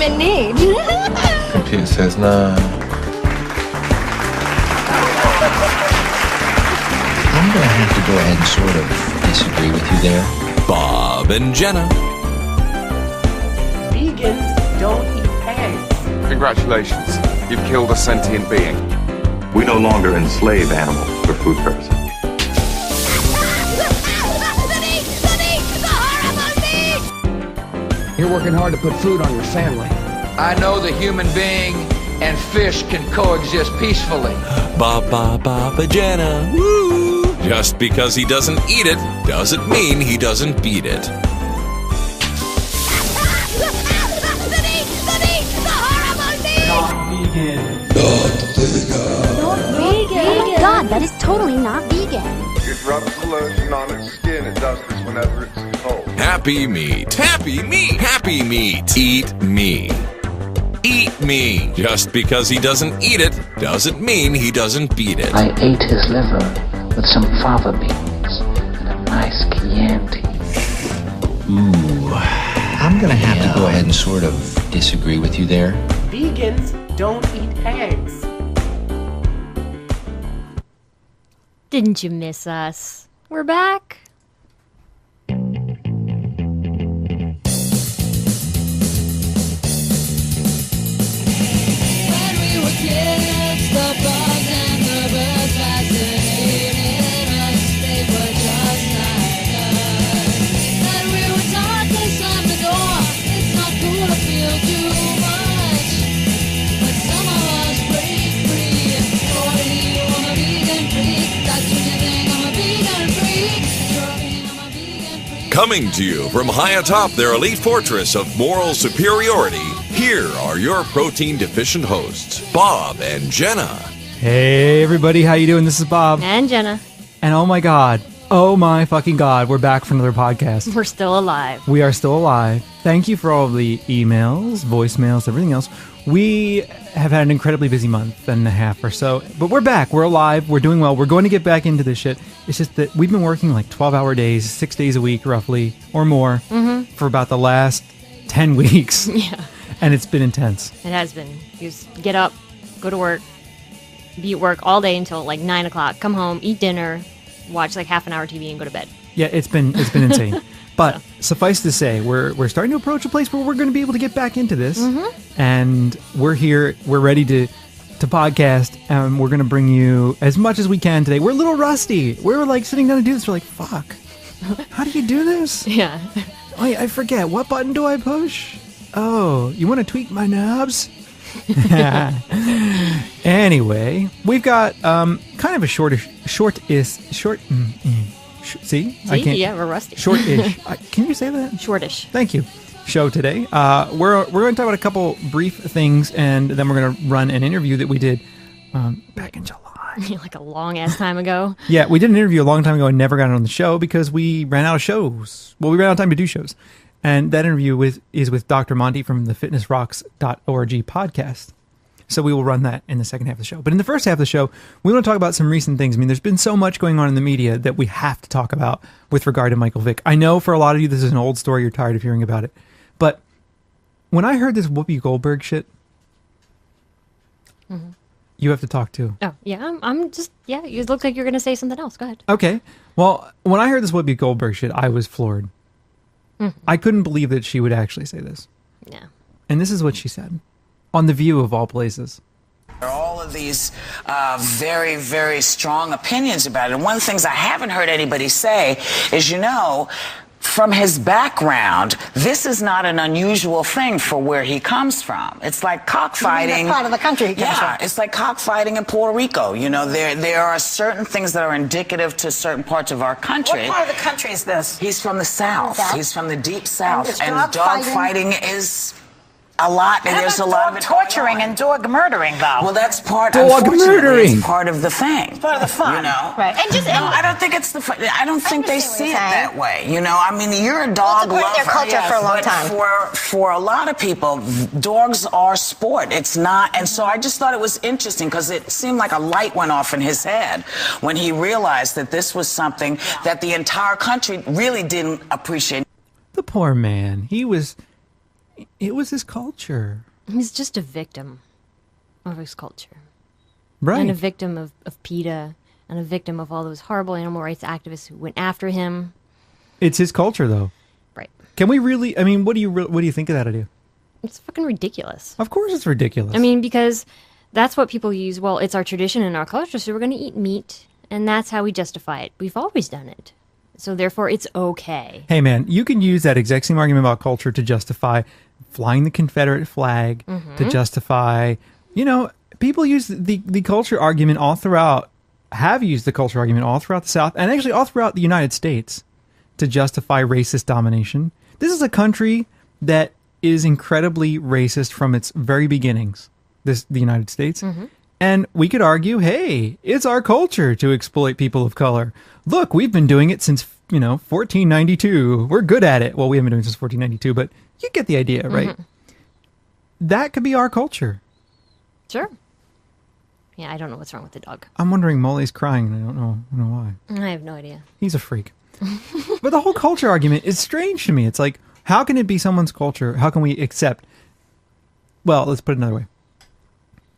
I'm in need. Computer says no. I'm going to have to go ahead and sort of disagree with you there. Bob and Jenna. Vegans don't eat eggs. Congratulations, you've killed a sentient being. We no longer enslave animals for food purposes. You're working hard to put food on your family. I know the human being and fish can coexist peacefully. Baba Jenna. Woo! Just because he doesn't eat it doesn't mean he doesn't beat it. Not vegan. Not vegan. Oh my God, that is totally not vegan. It rubs the lotion on its skin. It does this whenever it's cold. Happy meat. Happy meat. Happy meat. Eat me. Eat me. Just because he doesn't eat it doesn't mean he doesn't beat it. I ate his liver with some fava beans and a nice Chianti. Ooh, I'm going to have to go ahead and sort of disagree with you there. Vegans don't eat eggs. Didn't you miss us? We're back. Coming to you from high atop their elite fortress of moral superiority, here are your protein-deficient hosts, Bob and Jenna. Hey everybody, how you doing? This is Bob. And Jenna. And oh my my fucking God, we're back for another podcast. We're still alive. We are still alive. Thank you for all of the emails, voicemails, everything else. We have had an incredibly busy month and a half or so, but we're back. We're alive. We're doing well. We're going to get back into this shit. It's just that we've been working like 12-hour days, 6 days a week roughly, or more, for about the last 10 weeks. Yeah. And it's been intense. It has been. You just get up, go to work, be at work all day until like 9 o'clock, come home, eat dinner, watch like half an hour TV and go to bed. Yeah, it's been insane. But suffice to say, we're starting to approach a place where we're going to be able to get back into this. And we're here. We're ready to podcast. And we're going to bring you as much as we can today. We're a little rusty. We're like sitting down to do this. We're like, fuck. How do you do this? Yeah. Oh, I forget. What button do I push? Oh, you want to tweak my knobs? Anyway, we've got kind of a See? I can't. Yeah, we're rusty. Short-ish. Can you say that? Shortish. Thank you. Show today. We're going to talk about a couple brief things, and then we're going to run an interview that we did back in July. Like a long-ass time ago. Yeah, we did an interview a long time ago and never got it on the show because we ran out of shows. Well, we ran out of time to do shows. And that interview is with Dr. Monte from the fitnessrocks.org podcast. So we will run that in the second half of the show. But in the first half of the show, we want to talk about some recent things. I mean, there's been so much going on in the media that we have to talk about with regard to Michael Vick. I know for a lot of you, this is an old story. You're tired of hearing about it. But when I heard this Whoopi Goldberg shit, you have to talk too. Oh, yeah. I'm just, yeah, you look like you're going to say something else. Go ahead. Okay. Well, when I heard this Whoopi Goldberg shit, I was floored. I couldn't believe that she would actually say this. Yeah. And this is what she said. On The View, of all places. All of these very, very strong opinions about it. And one of the things I haven't heard anybody say is, from his background, this is not an unusual thing for where he comes from. It's like cockfighting. That part of the country he comes from. It's like cockfighting in Puerto Rico. There are certain things that are indicative to certain parts of our country. What part of the country is this? He's from the South. He's from the deep South. And dog fighting is a lot, and there's a lot of it torturing and dog murdering, though. Well, that's part. Dog murdering. It's part of the thing. It's part of the fun, right? And just I don't think it's the. I don't think they see it that way. I mean, you're a dog lover. It's a part of their culture for a long time. For a lot of people, dogs are sport. It's not, and so I just thought it was interesting because it seemed like a light went off in his head when he realized that this was something that the entire country really didn't appreciate. The poor man. it was his culture. He's just a victim of his culture. Right. And a victim of PETA, and a victim of all those horrible animal rights activists who went after him. It's his culture, though. Right. Can we really? I mean, what do you think of that idea? It's fucking ridiculous. Of course, it's ridiculous. I mean, because that's what people use. Well, it's our tradition and our culture, so we're going to eat meat, and that's how we justify it. We've always done it, so therefore, it's okay. Hey, man, you can use that exact same argument about culture to justify flying the Confederate flag, to justify, people use the culture argument all throughout. Have used the culture argument all throughout the South, and actually all throughout the United States, to justify racist domination. This is a country that is incredibly racist from its very beginnings, the United States. And we could argue, hey, it's our culture to exploit people of color. Look, we've been doing it since, 1492. We're good at it. Well, we haven't been doing it since 1492, but you get the idea, right? That could be our culture. Sure. Yeah, I don't know what's wrong with the dog. I'm wondering, Molly's crying, and I don't know why. I have no idea. He's a freak. But the whole culture argument is strange to me. It's like, how can it be someone's culture? How can we accept? Well, let's put it another way.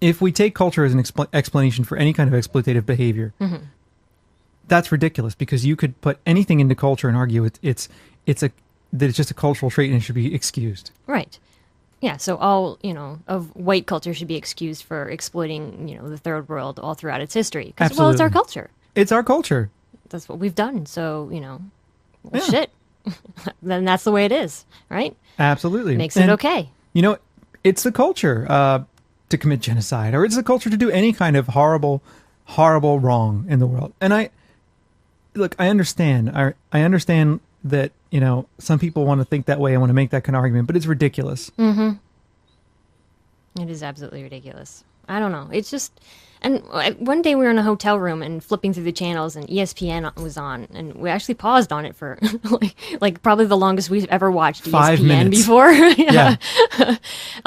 If we take culture as an explanation for any kind of exploitative behavior, that's ridiculous, because you could put anything into culture and argue that it's just a cultural trait and it should be excused. Right. Yeah, so all, of white culture should be excused for exploiting, the third world all throughout its history. Well, it's our culture. It's our culture. That's what we've done. So, shit. Then that's the way it is, right? Absolutely. Makes it okay. It's the culture to commit genocide, or it's the culture to do any kind of horrible, horrible wrong in the world. And I understand. I understand that, some people want to think that way and want to make that kind of argument, but it's ridiculous. It is absolutely ridiculous. I don't know. It's just, and one day we were in a hotel room and flipping through the channels, and ESPN was on, and we actually paused on it for like probably the longest we've ever watched ESPN 5 minutes before. Yeah.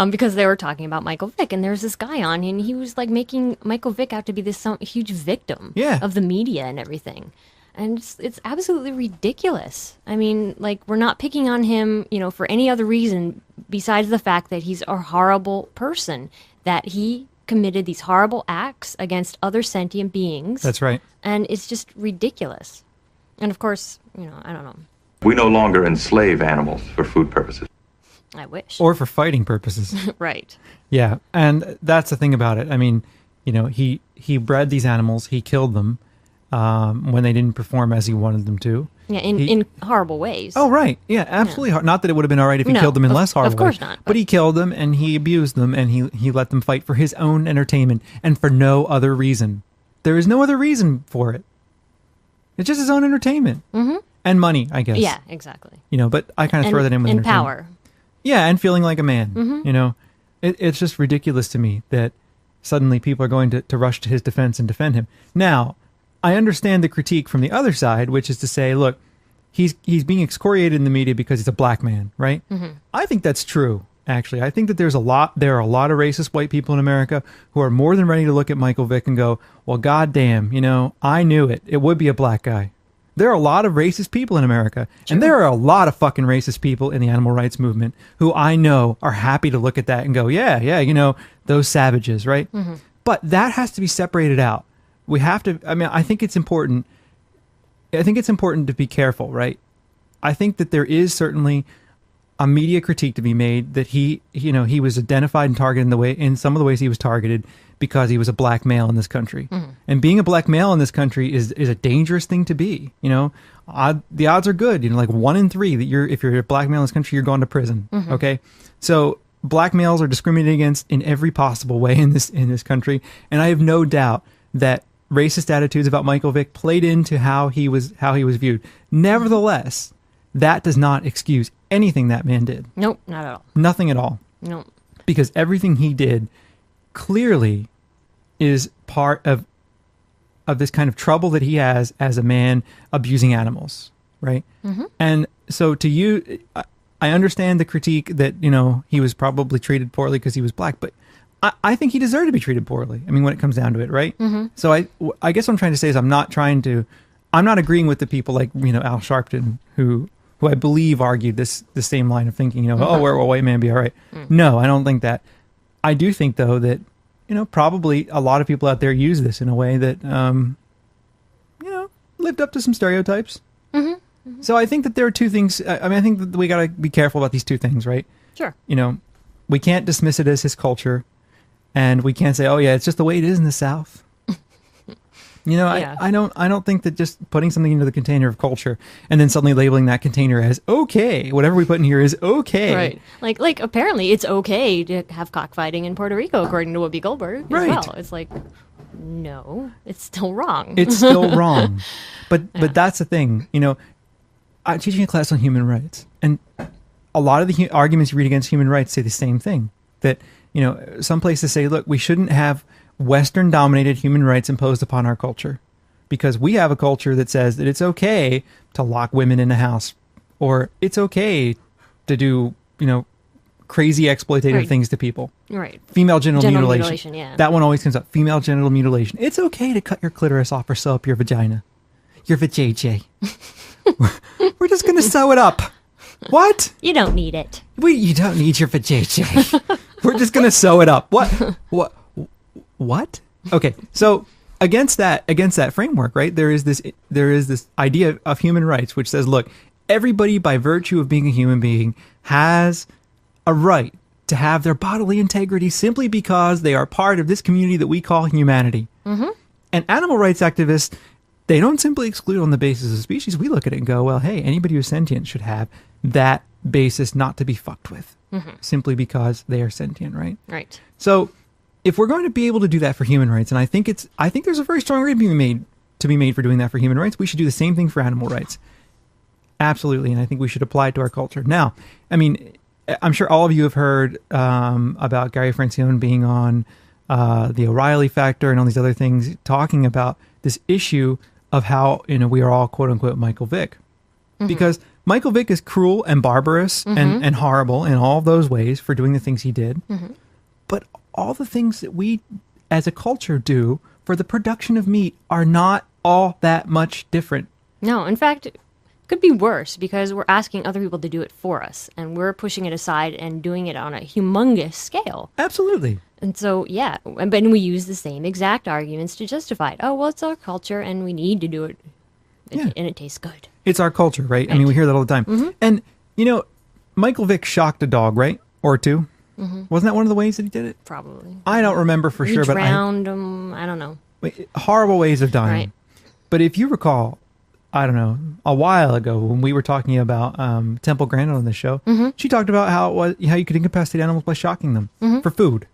Because they were talking about Michael Vick, and there's this guy on, and he was like making Michael Vick out to be this huge victim of the media and everything. And it's absolutely ridiculous. I mean, we're not picking on him, for any other reason besides the fact that he's a horrible person, that he committed these horrible acts against other sentient beings. That's right. And it's just ridiculous. And of course, I don't know. We no longer enslave animals for food purposes. I wish. Or for fighting purposes. Right. Yeah. And that's the thing about it. I mean, he bred these animals, he killed them. When they didn't perform as he wanted them to. Yeah, in horrible ways. Oh, right. Yeah, absolutely. Yeah. Not that it would have been all right if he killed them in less horrible ways. Of course not. But he killed them, and he abused them, and he let them fight for his own entertainment and for no other reason. There is no other reason for it. It's just his own entertainment. And money, I guess. Yeah, exactly. But I kind of throw that in with and entertainment. power. Yeah, and feeling like a man. It's just ridiculous to me that suddenly people are going to rush to his defense and defend him. Now, I understand the critique from the other side, which is to say, look, he's being excoriated in the media because he's a black man, right? I think that's true, actually. I think that there are a lot of racist white people in America who are more than ready to look at Michael Vick and go, well, goddamn, I knew it. It would be a black guy. There are a lot of racist people in America, and there are a lot of fucking racist people in the animal rights movement who I know are happy to look at that and go, yeah, those savages, right? But that has to be separated out. We have to, I think it's important. I think it's important to be careful, right? I think that there is certainly a media critique to be made that he was identified and targeted in some of the ways he was targeted because he was a black male in this country. And being a black male in this country is a dangerous thing to be. The odds are good. 1 in 3 that if you're a black male in this country, you're going to prison. Okay, so black males are discriminated against in every possible way in this country, and I have no doubt that racist attitudes about Michael Vick played into how he was viewed. Nevertheless, that does not excuse anything that man did. Nope, not at all. Nothing at all. Nope. Because everything he did clearly is part of this kind of trouble that he has as a man abusing animals, right? And so to you, I understand the critique that, he was probably treated poorly because he was black, but I think he deserved to be treated poorly. I mean, when it comes down to it, right? So I guess what I'm trying to say is I'm not agreeing with the people like, Al Sharpton who who I believe argued the same line of thinking, oh, where will a white man be all right? No, I don't think that. I do think, though, that, probably a lot of people out there use this in a way that, lived up to some stereotypes. So I think that there are two things. I think that we got to be careful about these two things, right? Sure. We can't dismiss it as his culture, and we can't say, oh, yeah, it's just the way it is in the South. I don't think that just putting something into the container of culture and then suddenly labeling that container as okay, whatever we put in here is okay. Right. Like apparently it's okay to have cockfighting in Puerto Rico, according to Whoopi Goldberg as well. It's like, no, it's still wrong. It's still wrong. But that's the thing. I'm teaching a class on human rights, and a lot of the arguments you read against human rights say the same thing. That, some places say, look, we shouldn't have Western-dominated human rights imposed upon our culture because we have a culture that says that it's okay to lock women in a house, or it's okay to do, crazy exploitative things to people. Right. Female genital mutilation. Yeah. That one always comes up. Female genital mutilation. It's okay to cut your clitoris off or sew up your vagina. Your vajayjay. We're just going to sew it up. What? You don't need it. You don't need your vajayjay. We're just going to sew it up. What? Okay. So against that framework, right? There is this idea of human rights, which says, look, everybody by virtue of being a human being has a right to have their bodily integrity simply because they are part of this community that we call humanity. And animal rights activists, they don't simply exclude on the basis of species. We look at it and go, well, hey, anybody who's sentient should have that basis not to be fucked with simply because they are sentient, right? Right. So if we're going to be able to do that for human rights, and I think there's a very strong argument to be made for doing that for human rights, we should do the same thing for animal rights. Absolutely. And I think we should apply it to our culture. Now, I mean, I'm sure all of you have heard about Gary Francione being on the O'Reilly Factor and all these other things, talking about this issue of how we are all quote unquote Michael Vick, because Michael Vick is cruel and barbarous and horrible in all those ways for doing the things he did, but all the things that we as a culture do for the production of meat are not all that much different. No, in fact, it could be worse because we're asking other people to do it for us, and we're pushing it aside and doing it on a humongous scale. Absolutely. And so, yeah, but we use the same exact arguments to justify it. Oh, well, it's our culture, and we need to do it, and it tastes good. It's our culture, right? I mean, we hear that all the time. And, Michael Vick shocked a dog, right? Or two. Wasn't that one of the ways that he did it? Probably. I don't remember for sure, but drowned him. I don't know. Horrible ways of dying. Right. But if you recall, I don't know, a while ago when we were talking about Temple Grandin on the show, she talked about how you could incapacitate animals by shocking them for food.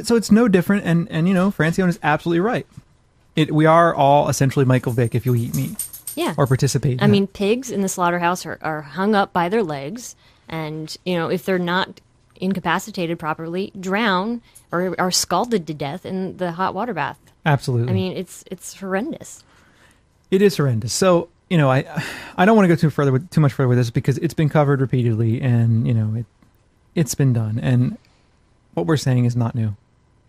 So it's no different. And Francione is absolutely right. We are all essentially Michael Vick if you eat meat. Yeah. Or participate. I mean, pigs in the slaughterhouse are hung up by their legs, and if they're not incapacitated properly, drown or are scalded to death in the hot water bath. Absolutely. I mean, it's horrendous. It is horrendous. So, I don't want to go too much further with this because it's been covered repeatedly, and it's been done, and what we're saying is not new.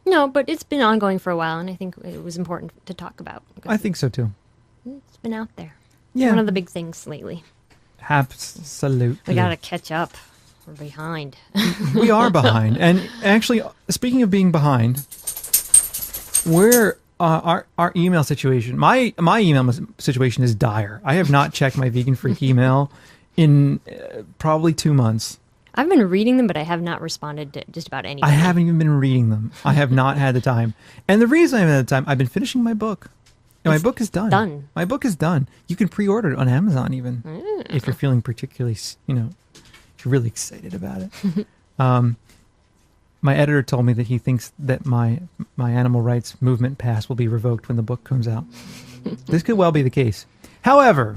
No, but it's been ongoing for a while, and I think it was important to talk about. I think so too. It's been out there. Yeah. It's one of the big things lately. Absolutely. We got to catch up. We're behind. We are behind. And actually, speaking of being behind, our email situation, my email situation is dire. I have not checked my Vegan Freak email in probably 2 months. I've been reading them, but I have not responded to just about anything. I haven't even been reading them. I have not had the time. And the reason I haven't had the time, I've been finishing my book. And my book is done. My book is done. You can pre-order it on Amazon even if you're feeling particularly, if you're really excited about it. My editor told me that he thinks that my animal rights movement pass will be revoked when the book comes out. This could well be the case. However,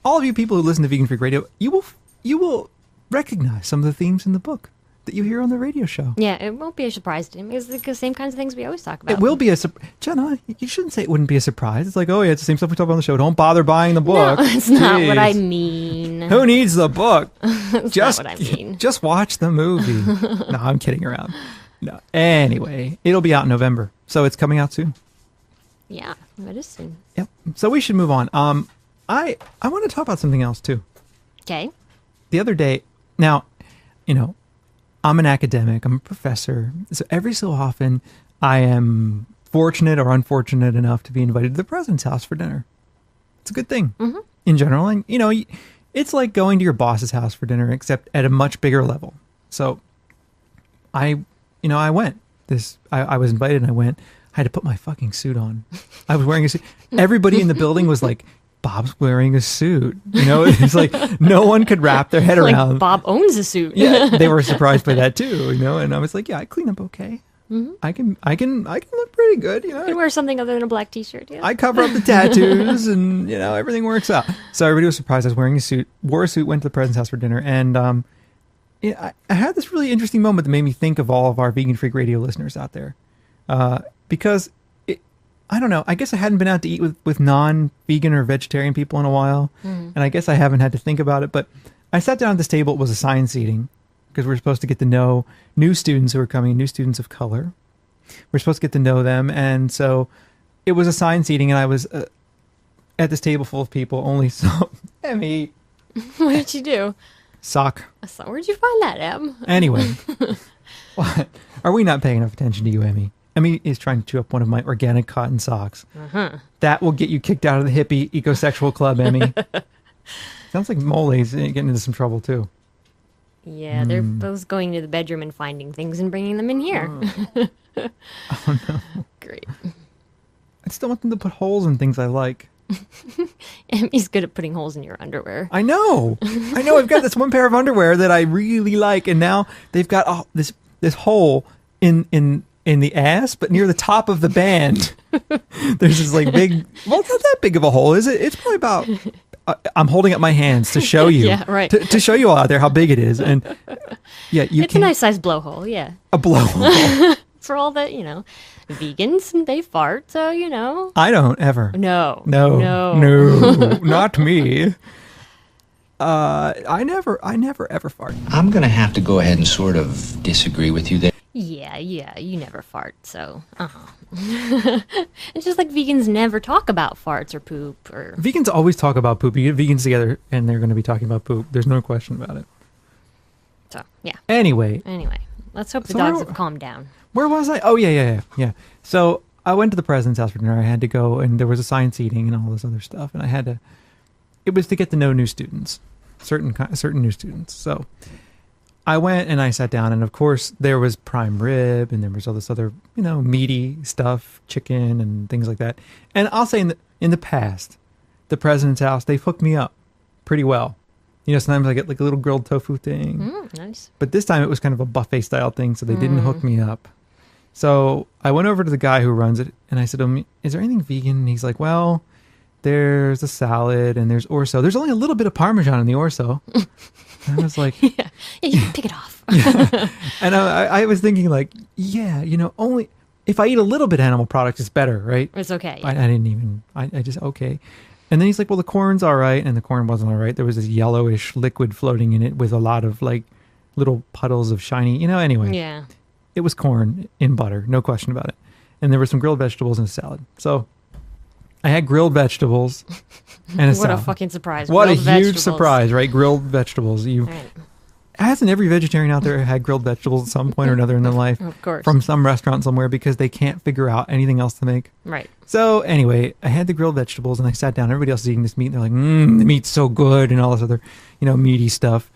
all of you people who listen to Vegan Freak Radio, you will recognize some of the themes in the book that you hear on the radio show. Yeah, it won't be a surprise to him. It's the same kinds of things we always talk about. It will be a surprise. Jenna, you shouldn't say it wouldn't be a surprise. It's like, oh yeah, it's the same stuff we talk about on the show. Don't bother buying the book. No, it's not what I mean. Who needs the book? That's just not what I mean. Just watch the movie. No, I'm kidding around. No. Anyway, it'll be out in November, so it's coming out soon. Yeah, it is soon. Yep. So we should move on. I want to talk about something else too. Okay. The other day, now, I'm an academic, I'm a professor, so every so often I am fortunate or unfortunate enough to be invited to the president's house for dinner. It's a good thing in general. And, it's like going to your boss's house for dinner, except at a much bigger level. So I went. I was invited and I went. I had to put my fucking suit on. I was wearing a suit. Everybody in the building was like, Bob's wearing a suit. It's like no one could wrap their head around. Like Bob owns a suit. Yeah, they were surprised by that too. And I was like, yeah, I clean up okay. I can look pretty good. You can wear something other than a black T-shirt. Yeah. I cover up the tattoos, and everything works out. So everybody was surprised I was wearing a suit. Wore a suit. Went to the president's house for dinner, and I had this really interesting moment that made me think of all of our Vegan Freak Radio listeners out there, because I don't know. I guess I hadn't been out to eat with non-vegan or vegetarian people in a while, and I guess I haven't had to think about it. But I sat down at this table. It was assigned seating because we're supposed to get to know new students who are coming, new students of color. We're supposed to get to know them, and so it was assigned seating, and I was at this table full of people. Only so Emmy. What did you do? Sock. Where'd you find that, Em? Anyway, what? Are we not paying enough attention to you, Emmy? Emmy is trying to chew up one of my organic cotton socks. That will get you kicked out of the hippie ecosexual club, Emmy. Sounds like Mole's getting into some trouble, too. Yeah, they're both going to the bedroom and finding things and bringing them in here. Oh, no. Great. I still want them to put holes in things I like. Emmy's good at putting holes in your underwear. I know. I've got this one pair of underwear that I really like, and now they've got this hole in the ass, but near the top of the band. There's this like big. Well, it's not that big of a hole, is it? It's probably about. I'm holding up my hands to show you. Yeah, right. To show you all out there how big it is, and yeah, it's a nice sized blowhole. Yeah, a blowhole. For all that, vegans, they fart, so, I don't ever. No, not me. I never ever fart. I'm going to have to go ahead and sort of disagree with you there. Yeah, you never fart, so, It's just like vegans never talk about farts or poop or... Vegans always talk about poop. You get vegans together and they're going to be talking about poop. There's no question about it. So, yeah. Anyway, let's hope the dogs have calmed down. Where was I? Oh, yeah. So I went to the president's house for dinner. I had to go, and there was assigned seating and all this other stuff, and I had to. It was to get to know new students, certain new students. So I went and I sat down, and of course there was prime rib, and there was all this other, meaty stuff, chicken and things like that. And I'll say in the past, the president's house, they've hooked me up pretty well. Sometimes I get like a little grilled tofu thing. Nice. But this time it was kind of a buffet style thing, so they didn't hook me up. So I went over to the guy who runs it, and I said, is there anything vegan? And he's like, well, there's a salad, and there's orzo. There's only a little bit of Parmesan in the orzo. And I was like... yeah, you can pick it off. Yeah. And I was thinking like, only... If I eat a little bit of animal products, it's better, right? It's okay. Yeah. I didn't even... I just, okay. And then he's like, well, the corn's all right. And the corn wasn't all right. There was this yellowish liquid floating in it with a lot of like little puddles of shiny, anyway. Yeah. It was corn in butter, no question about it. And there were some grilled vegetables and a salad. So I had grilled vegetables and a salad. What a fucking surprise. What grilled a huge surprise, right? Grilled vegetables. Right. Hasn't every vegetarian out there had grilled vegetables at some point or another in their life? Of course. From some restaurant somewhere because they can't figure out anything else to make. Right. So anyway, I had the grilled vegetables and I sat down. Everybody else is eating this meat. And they're like, the meat's so good and all this other, meaty stuff.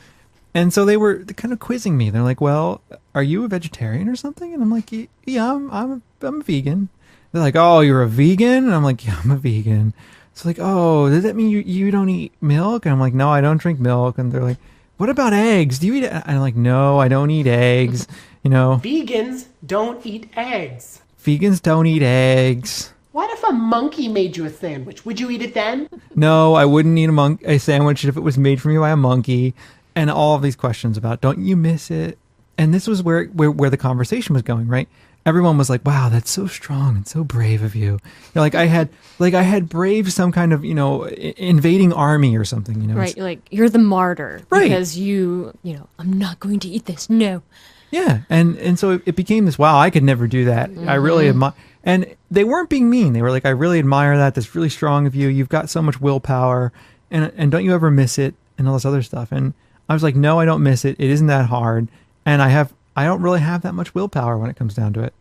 And so they were kind of quizzing me. They're like, well, are you a vegetarian or something? And I'm like, yeah, I'm a vegan. They're like, oh, you're a vegan? And I'm like, yeah, I'm a vegan. So like, oh, does that mean you don't eat milk? And I'm like, no, I don't drink milk. And they're like, what about eggs? Do you eat? And I'm like, no, I don't eat eggs. Vegans don't eat eggs. Vegans don't eat eggs. What if a monkey made you a sandwich? Would you eat it then? No, I wouldn't eat a sandwich if it was made for me by a monkey. And all of these questions about, don't you miss it? And this was where the conversation was going, right? Everyone was like, wow, that's so strong and so brave of you. Like I had braved some kind of, invading army or something, Right. Like you're the martyr. Right. Because I'm not going to eat this. No. Yeah. And so it became this, wow, I could never do that. I really admire. And they weren't being mean. They were like, I really admire that. That's really strong of you. You've got so much willpower and don't you ever miss it? and all this other stuff. And I was like, no, I don't miss it. It isn't that hard. And I don't really have that much willpower when it comes down to it.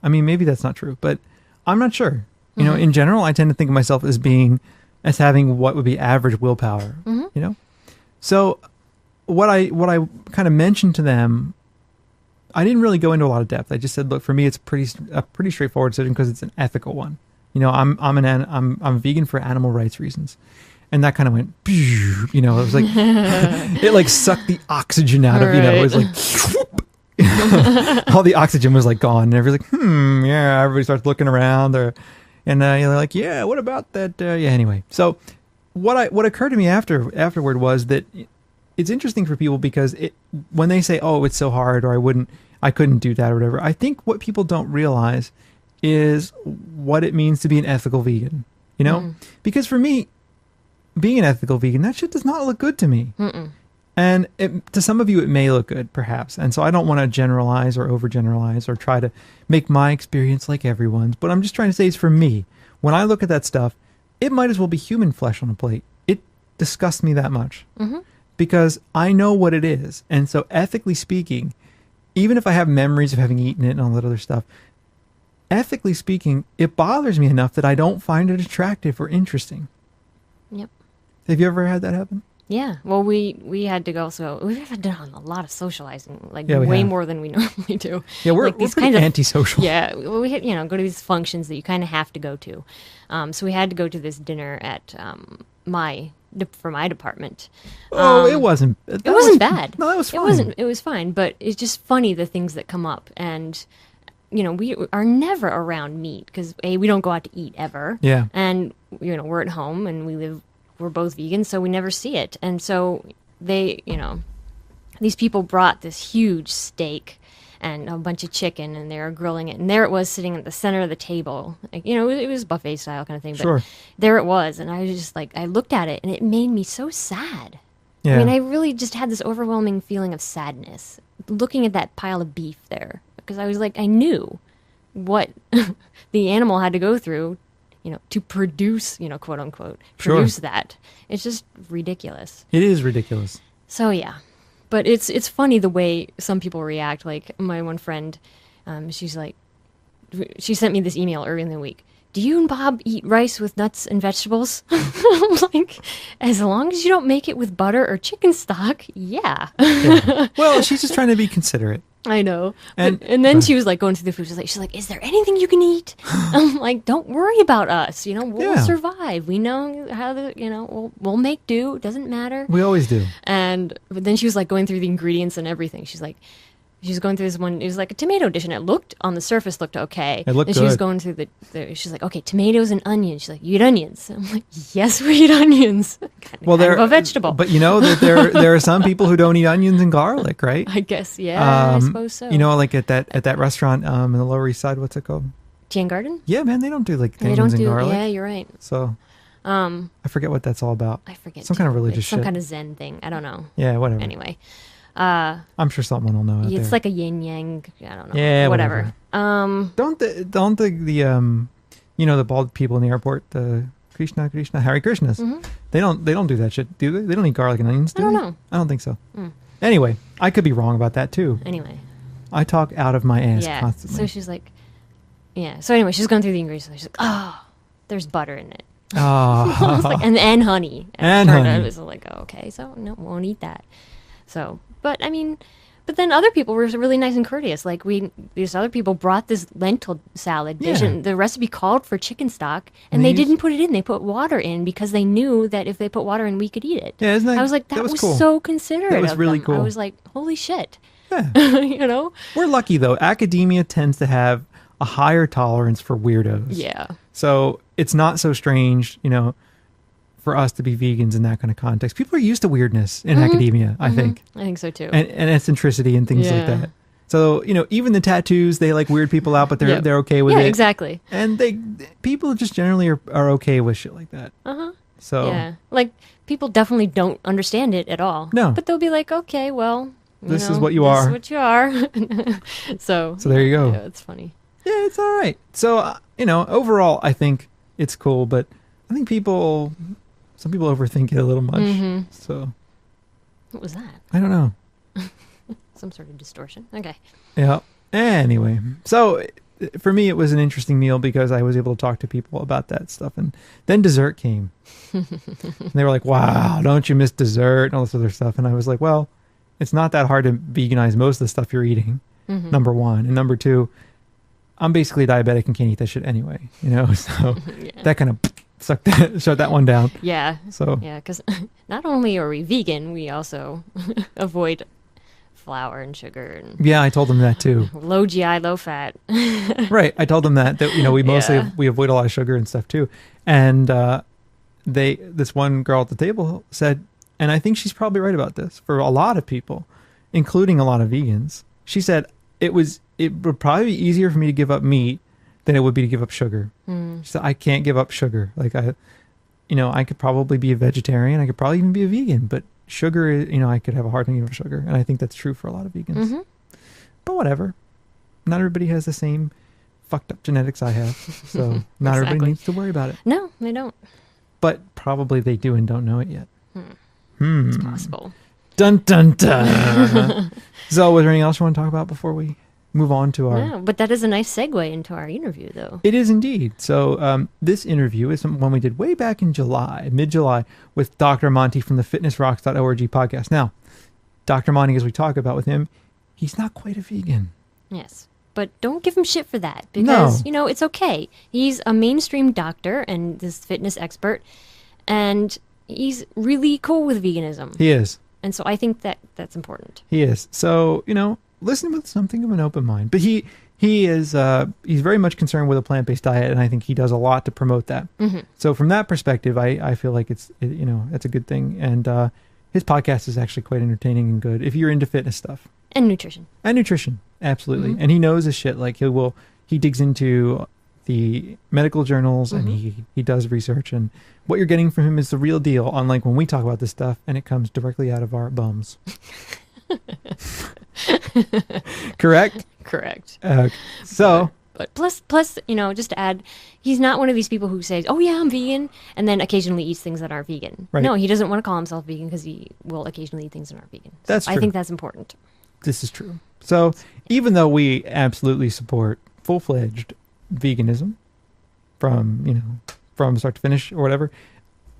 I mean, maybe that's not true, but I'm not sure. You know, in general, I tend to think of myself as having what would be average willpower, you know? So what I kind of mentioned to them, I didn't really go into a lot of depth. I just said, look, for me, it's a pretty straightforward decision because it's an ethical one. You know, I'm vegan for animal rights reasons. And that kind of went, you know, it was like, it like sucked the oxygen out of, you know, it was like, all the oxygen was like gone. And everybody's like, yeah, everybody starts looking around and you're like, yeah, what about that? Yeah, anyway. So what occurred to me afterward was that it's interesting for people because when they say, oh, it's so hard, or I couldn't do that or whatever. I think what people don't realize is what it means to be an ethical vegan, you know? Because for me, being an ethical vegan, that shit does not look good to me. And to some of you, it may look good, perhaps. And so I don't want to generalize or overgeneralize or try to make my experience like everyone's. But I'm just trying to say it's for me. When I look at that stuff, it might as well be human flesh on a plate. It disgusts me that much. Because I know what it is. And so ethically speaking, even if I have memories of having eaten it and all that other stuff, ethically speaking, it bothers me enough that I don't find it attractive or interesting. Yep. Have you ever had that happen? Yeah. Well, we had to go. So we've done a lot of socializing, like way more than we normally do. Yeah, we're pretty antisocial. Yeah, we had, go to these functions that you kind of have to go to. So we had to go to this dinner at for my department. It wasn't. It wasn't bad. No, it was fine. It was fine, but it's just funny the things that come up, and we are never around meat because we don't go out to eat ever. Yeah, and we're at home and we're both vegan, so we never see it. And so they, these people brought this huge steak and a bunch of chicken, and they were grilling it. And there it was sitting at the center of the table. Like, it was buffet style kind of thing. But sure. There it was. And I was just like, I looked at it and it made me so sad. Yeah. I mean, I really just had this overwhelming feeling of sadness looking at that pile of beef there. Because I was like, I knew what the animal had to go through to produce, quote unquote, produce that. It's just ridiculous. It is ridiculous. So yeah, but it's funny the way some people react. Like my one friend, she sent me this email earlier in the week. Do you and Bob eat rice with nuts and vegetables? I'm like, as long as you don't make it with butter or chicken stock, yeah. Well, she's just trying to be considerate. I know. And then she was like going through the food. She's like, is there anything you can eat? I'm like, don't worry about us. We'll survive. We know how we'll make do. It doesn't matter. We always do. But then she was like going through the ingredients and everything. She's like, she was going through this one. It was like a tomato dish, and it looked on the surface looked okay. It looked and good. She was going through she's like, okay, tomatoes and onions. She's like, you eat onions? I'm like, yes, we eat onions. kind of a vegetable. But that there are some people who don't eat onions and garlic, right? I guess, yeah, I suppose so. Like at that restaurant in the Lower East Side, what's it called? Jane Garden? Yeah, man, they don't do onions and garlic. Yeah, you're right. So I forget what that's all about. I forget. Some kind of religious shit. Some kind of Zen thing. I don't know. Yeah, whatever. Anyway. I'm sure someone will know. It's like a yin yang. I don't know. Yeah, whatever. Don't the bald people in the airport, the Krishna Hare Krishnas. Mm-hmm. They don't do that shit, do they? They don't eat garlic and onions. I don't know. I don't think so. Anyway, I could be wrong about that too. Anyway, I talk out of my ass constantly. So she's like, So anyway, she's going through the ingredients. She's like, oh, there's butter in it. Oh. I was like, and honey. And honey. I was like, oh, okay, so no, won't eat that. So. But then other people were really nice and courteous. Like these other people brought this lentil salad dish, and the recipe called for chicken stock, and they didn't put it in. They put water in because they knew that if they put water in, we could eat it. Yeah, isn't that? I was like, that was cool. So considerate. That was really cool. I was like, holy shit. Yeah. We're lucky though. Academia tends to have a higher tolerance for weirdos. Yeah. So it's not so strange, for us to be vegans in that kind of context. People are used to weirdness in academia, I think. I think so too. And eccentricity and things like that. So, even the tattoos, they like weird people out, but they're okay with it. Yeah, exactly. And people just generally are okay with shit like that. Uh-huh. So yeah. Like people definitely don't understand it at all. No. But they'll be like, okay, well, this is what you are. This is what you are. So there you go. Yeah, it's funny. Yeah, it's all right. So, overall, I think it's cool, but I think some people overthink it a little much. So What was that? I don't know. Some sort of distortion. Okay. Yeah. Anyway, so for me, it was an interesting meal because I was able to talk to people about that stuff. And then dessert came. And they were like, wow, don't you miss dessert and all this other stuff. And I was like, well, it's not that hard to veganize most of the stuff you're eating, number one. And number two, I'm basically diabetic and can't eat that shit anyway, you know? So that kind of shut that one down. Yeah. So yeah, because not only are we vegan, we also avoid flour and sugar. And yeah, I told them that too. Low GI, low fat. Right. I told them that you know, we mostly we avoid a lot of sugar and stuff too. And this one girl at the table said, and I think she's probably right about this for a lot of people, including a lot of vegans. She said it would probably be easier for me to give up meat than it would be to give up sugar. She said, I can't give up sugar. Like I could probably be a vegetarian. I could probably even be a vegan, but sugar, you know, I could have a hard time giving up sugar. And I think that's true for a lot of vegans. But whatever. Not everybody has the same fucked up genetics I have. So not everybody needs to worry about it. No, they don't. But probably they do and don't know it yet. It's possible. Dun, dun, dun. So was there anything else you want to talk about before we move on to our... No, but that is a nice segue into our interview, though. It is indeed. So this interview is one we did way back in July, mid-July, with Dr. Monte from the fitnessrocks.org podcast. Now, Dr. Monte, as we talk about with him, he's not quite a vegan. Yes. But don't give him shit for that because, you know, it's okay. He's a mainstream doctor and this fitness expert, and he's really cool with veganism. He is. And so I think that's important. He is. So, you know, listen with something of an open mind. But he is he's very much concerned with a plant-based diet, and I think he does a lot to promote that. So from that perspective, I feel like it's a good thing. And his podcast is actually quite entertaining and good if you're into fitness stuff. And nutrition. Absolutely. And he knows his shit. Like he digs into the medical journals and he does research, and what you're getting from him is the real deal, unlike when we talk about this stuff and it comes directly out of our bums. Correct? Correct. So but plus, you know, just to add, he's not one of these people who says, oh yeah, I'm vegan, and then occasionally eats things that aren't vegan. Right. No, he doesn't want to call himself vegan because he will occasionally eat things that aren't vegan. So that's true. I think that's important. This is true. So even though we absolutely support full-fledged veganism from start to finish or whatever,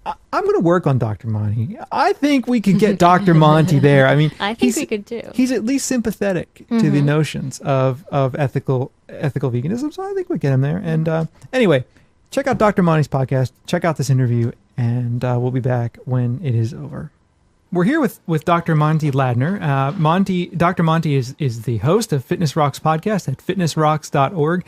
I'm going to work on Dr. Monte. I think we could get Dr. Monte there. I mean, I think we could too. He's at least sympathetic to the notions of ethical veganism, so I think we get him there. And anyway, check out Dr. Monte's podcast. Check out this interview, and we'll be back when it is over. We're here with Dr. Monte Ladner. Dr. Monte is the host of Fitness Rocks podcast at fitnessrocks.org.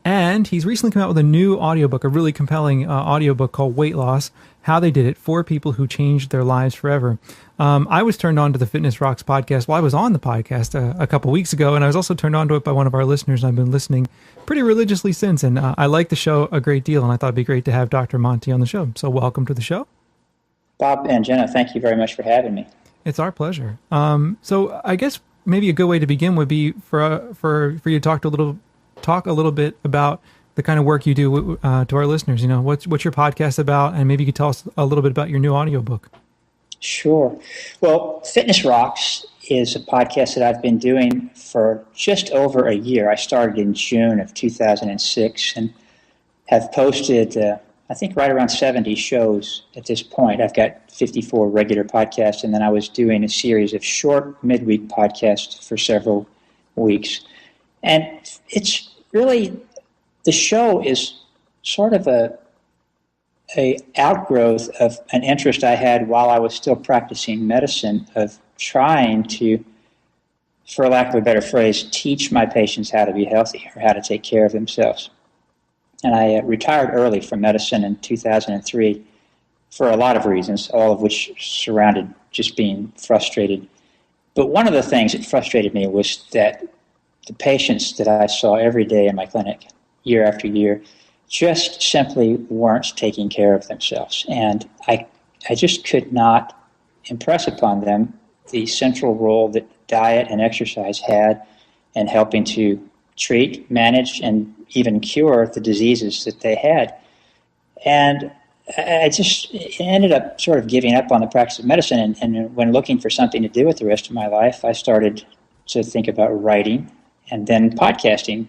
And he's recently come out with a new audiobook, a really compelling audiobook called Weight Loss, How They Did It for People Who Changed Their Lives Forever. I was turned on to the Fitness Rocks podcast while I was on the podcast a couple weeks ago, and I was also turned on to it by one of our listeners. I've been listening pretty religiously since, and I like the show a great deal, and I thought it'd be great to have Dr. Monte on the show. So welcome to the show. Bob and Jenna, thank you very much for having me. It's our pleasure. So I guess maybe a good way to begin would be for you to talk a little bit about the kind of work you do to our listeners. You know, what's your podcast about, and maybe you could tell us a little bit about your new audiobook. Sure. Well, Fitness Rocks is a podcast that I've been doing for just over a year. I started in June of 2006 and have posted I think right around 70 shows at this point. I've got 54 regular podcasts, and then I was doing a series of short midweek podcasts for several weeks. And it's really, the show is sort of a outgrowth of an interest I had while I was still practicing medicine, of trying to, for lack of a better phrase, teach my patients how to be healthy or how to take care of themselves. And I retired early from medicine in 2003 for a lot of reasons, all of which surrounded just being frustrated. But one of the things that frustrated me was that the patients that I saw every day in my clinic, year after year, just simply weren't taking care of themselves. And I just could not impress upon them the central role that diet and exercise had in helping to treat, manage, and even cure the diseases that they had. And I just ended up sort of giving up on the practice of medicine, and when looking for something to do with the rest of my life, I started to think about writing, and then podcasting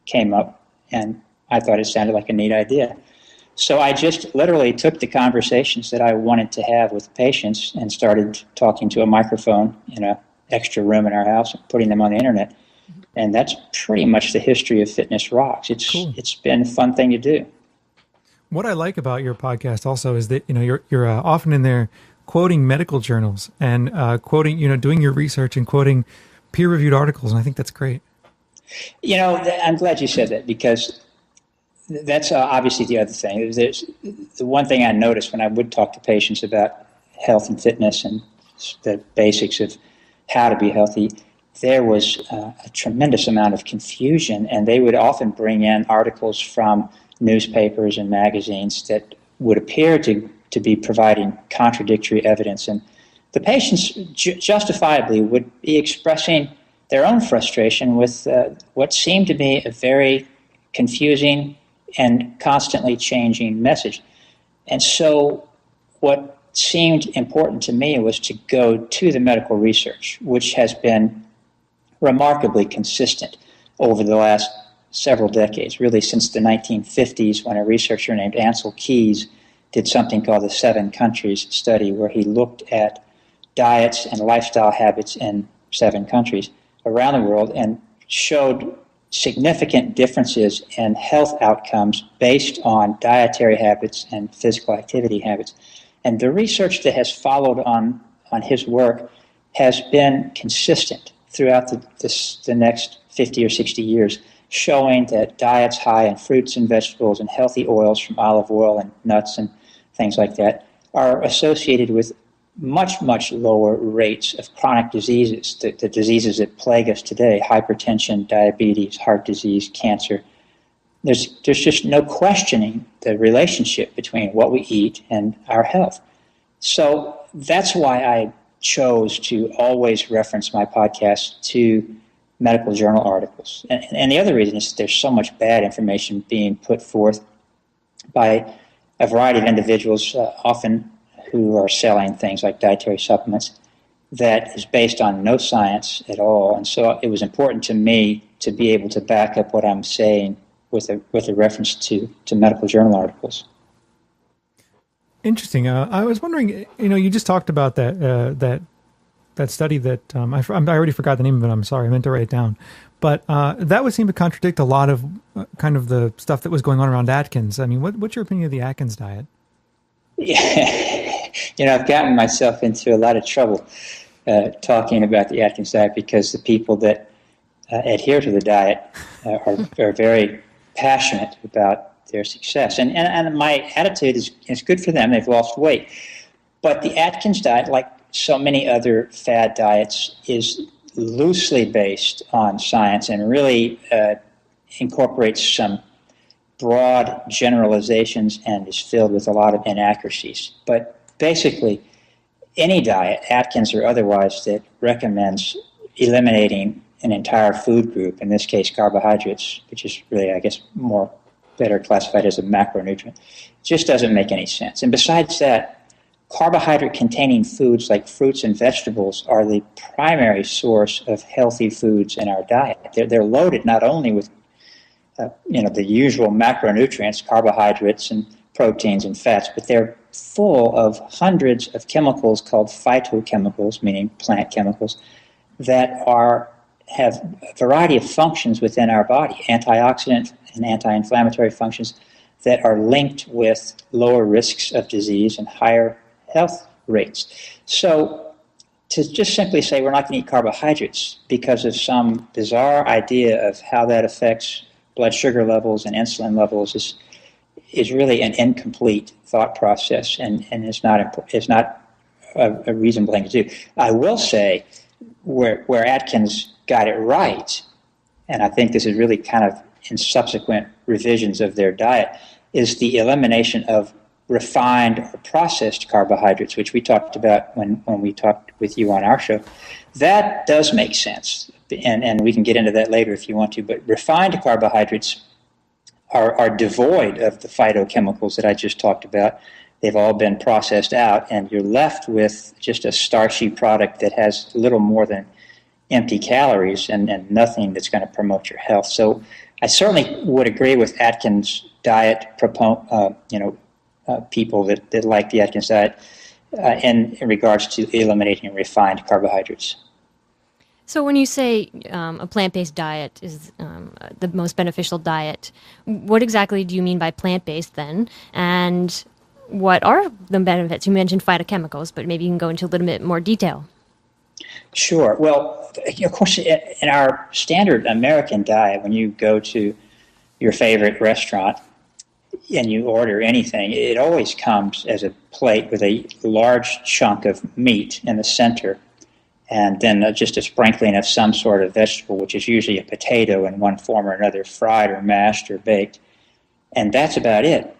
came up, and I thought it sounded like a neat idea. So I just literally took the conversations that I wanted to have with patients and started talking to a microphone in an extra room in our house and putting them on the internet. And that's pretty much the history of Fitness Rocks. It's been a fun thing to do. What I like about your podcast also is that you're often in there quoting medical journals and quoting, doing your research and quoting peer-reviewed articles, and I think that's great. I'm glad you said that, because that's obviously the other thing. There's the one thing I noticed when I would talk to patients about health and fitness and the basics of how to be healthy, there was a tremendous amount of confusion, and they would often bring in articles from newspapers and magazines that would appear to be providing contradictory evidence. And the patients justifiably would be expressing their own frustration with what seemed to be a very confusing and constantly changing message. And so what seemed important to me was to go to the medical research, which has been remarkably consistent over the last several decades, really since the 1950s, when a researcher named Ansel Keys did something called the 7 Countries study, where he looked at diets and lifestyle habits in 7 countries around the world and showed significant differences in health outcomes based on dietary habits and physical activity habits. And the research that has followed on his work has been consistent throughout the next 50 or 60 years, showing that diets high in fruits and vegetables and healthy oils from olive oil and nuts and things like that are associated with much, much lower rates of chronic diseases, the diseases that plague us today: hypertension, diabetes, heart disease, cancer. There's just no questioning the relationship between what we eat and our health. So that's why I chose to always reference my podcast to medical journal articles. And the other reason is that there's so much bad information being put forth by a variety of individuals, often who are selling things like dietary supplements, that is based on no science at all. And so it was important to me to be able to back up what I'm saying with a reference to medical journal articles. Interesting. I was wondering, you just talked about that study that I already forgot the name of it. I'm sorry, I meant to write it down. But that would seem to contradict a lot of kind of the stuff that was going on around Atkins. I mean, what's your opinion of the Atkins diet? Yeah, I've gotten myself into a lot of trouble talking about the Atkins diet, because the people that adhere to the diet are very passionate about their success. And my attitude is good for them. They've lost weight. But the Atkins diet, like so many other fad diets, is loosely based on science and really incorporates some broad generalizations and is filled with a lot of inaccuracies. But basically, any diet, Atkins or otherwise, that recommends eliminating an entire food group, in this case carbohydrates, which is really, I guess, better classified as a macronutrient, just doesn't make any sense. And besides that, carbohydrate-containing foods like fruits and vegetables are the primary source of healthy foods in our diet. They're loaded not only with the usual macronutrients, carbohydrates and proteins and fats, but they're full of hundreds of chemicals called phytochemicals, meaning plant chemicals, that have a variety of functions within our body, antioxidant and anti-inflammatory functions that are linked with lower risks of disease and higher health rates. So to just simply say we're not going to eat carbohydrates because of some bizarre idea of how that affects blood sugar levels and insulin levels is really an incomplete thought process, and is not a reasonable thing to do. I will say where Atkins got it right, and I think this is really kind of in subsequent revisions of their diet, is the elimination of refined or processed carbohydrates, which we talked about when we talked with you on our show. That does make sense, and we can get into that later if you want to, but refined carbohydrates are devoid of the phytochemicals that I just talked about, They've all been processed out, and you're left with just a starchy product that has little more than empty calories and nothing that's going to promote your health. So I certainly would agree with Atkins diet people that like the Atkins diet in regards to eliminating refined carbohydrates. So when you say a plant-based diet is the most beneficial diet, what exactly do you mean by plant-based then? And what are the benefits? You mentioned phytochemicals, but maybe you can go into a little bit more detail. Sure. Well, of course, in our standard American diet, when you go to your favorite restaurant and you order anything, it always comes as a plate with a large chunk of meat in the center, and then just a sprinkling of some sort of vegetable, which is usually a potato in one form or another, fried or mashed or baked. And that's about it.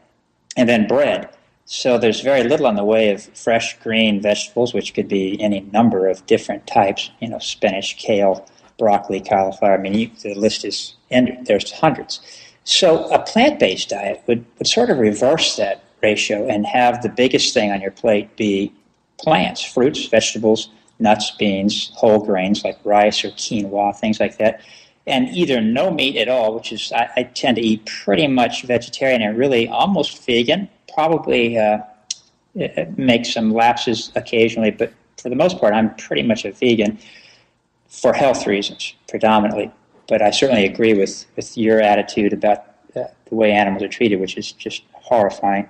And then bread. So there's very little in the way of fresh green vegetables, which could be any number of different types, spinach, kale, broccoli, cauliflower. I mean, the list is ended. There's hundreds. So a plant-based diet would sort of reverse that ratio and have the biggest thing on your plate be plants, fruits, vegetables, nuts, beans, whole grains like rice or quinoa, things like that, and either no meat at all, which is I tend to eat pretty much vegetarian and really almost vegan, probably make some lapses occasionally, but for the most part I'm pretty much a vegan for health reasons predominantly. But I certainly agree with your attitude about the way animals are treated, which is just horrifying.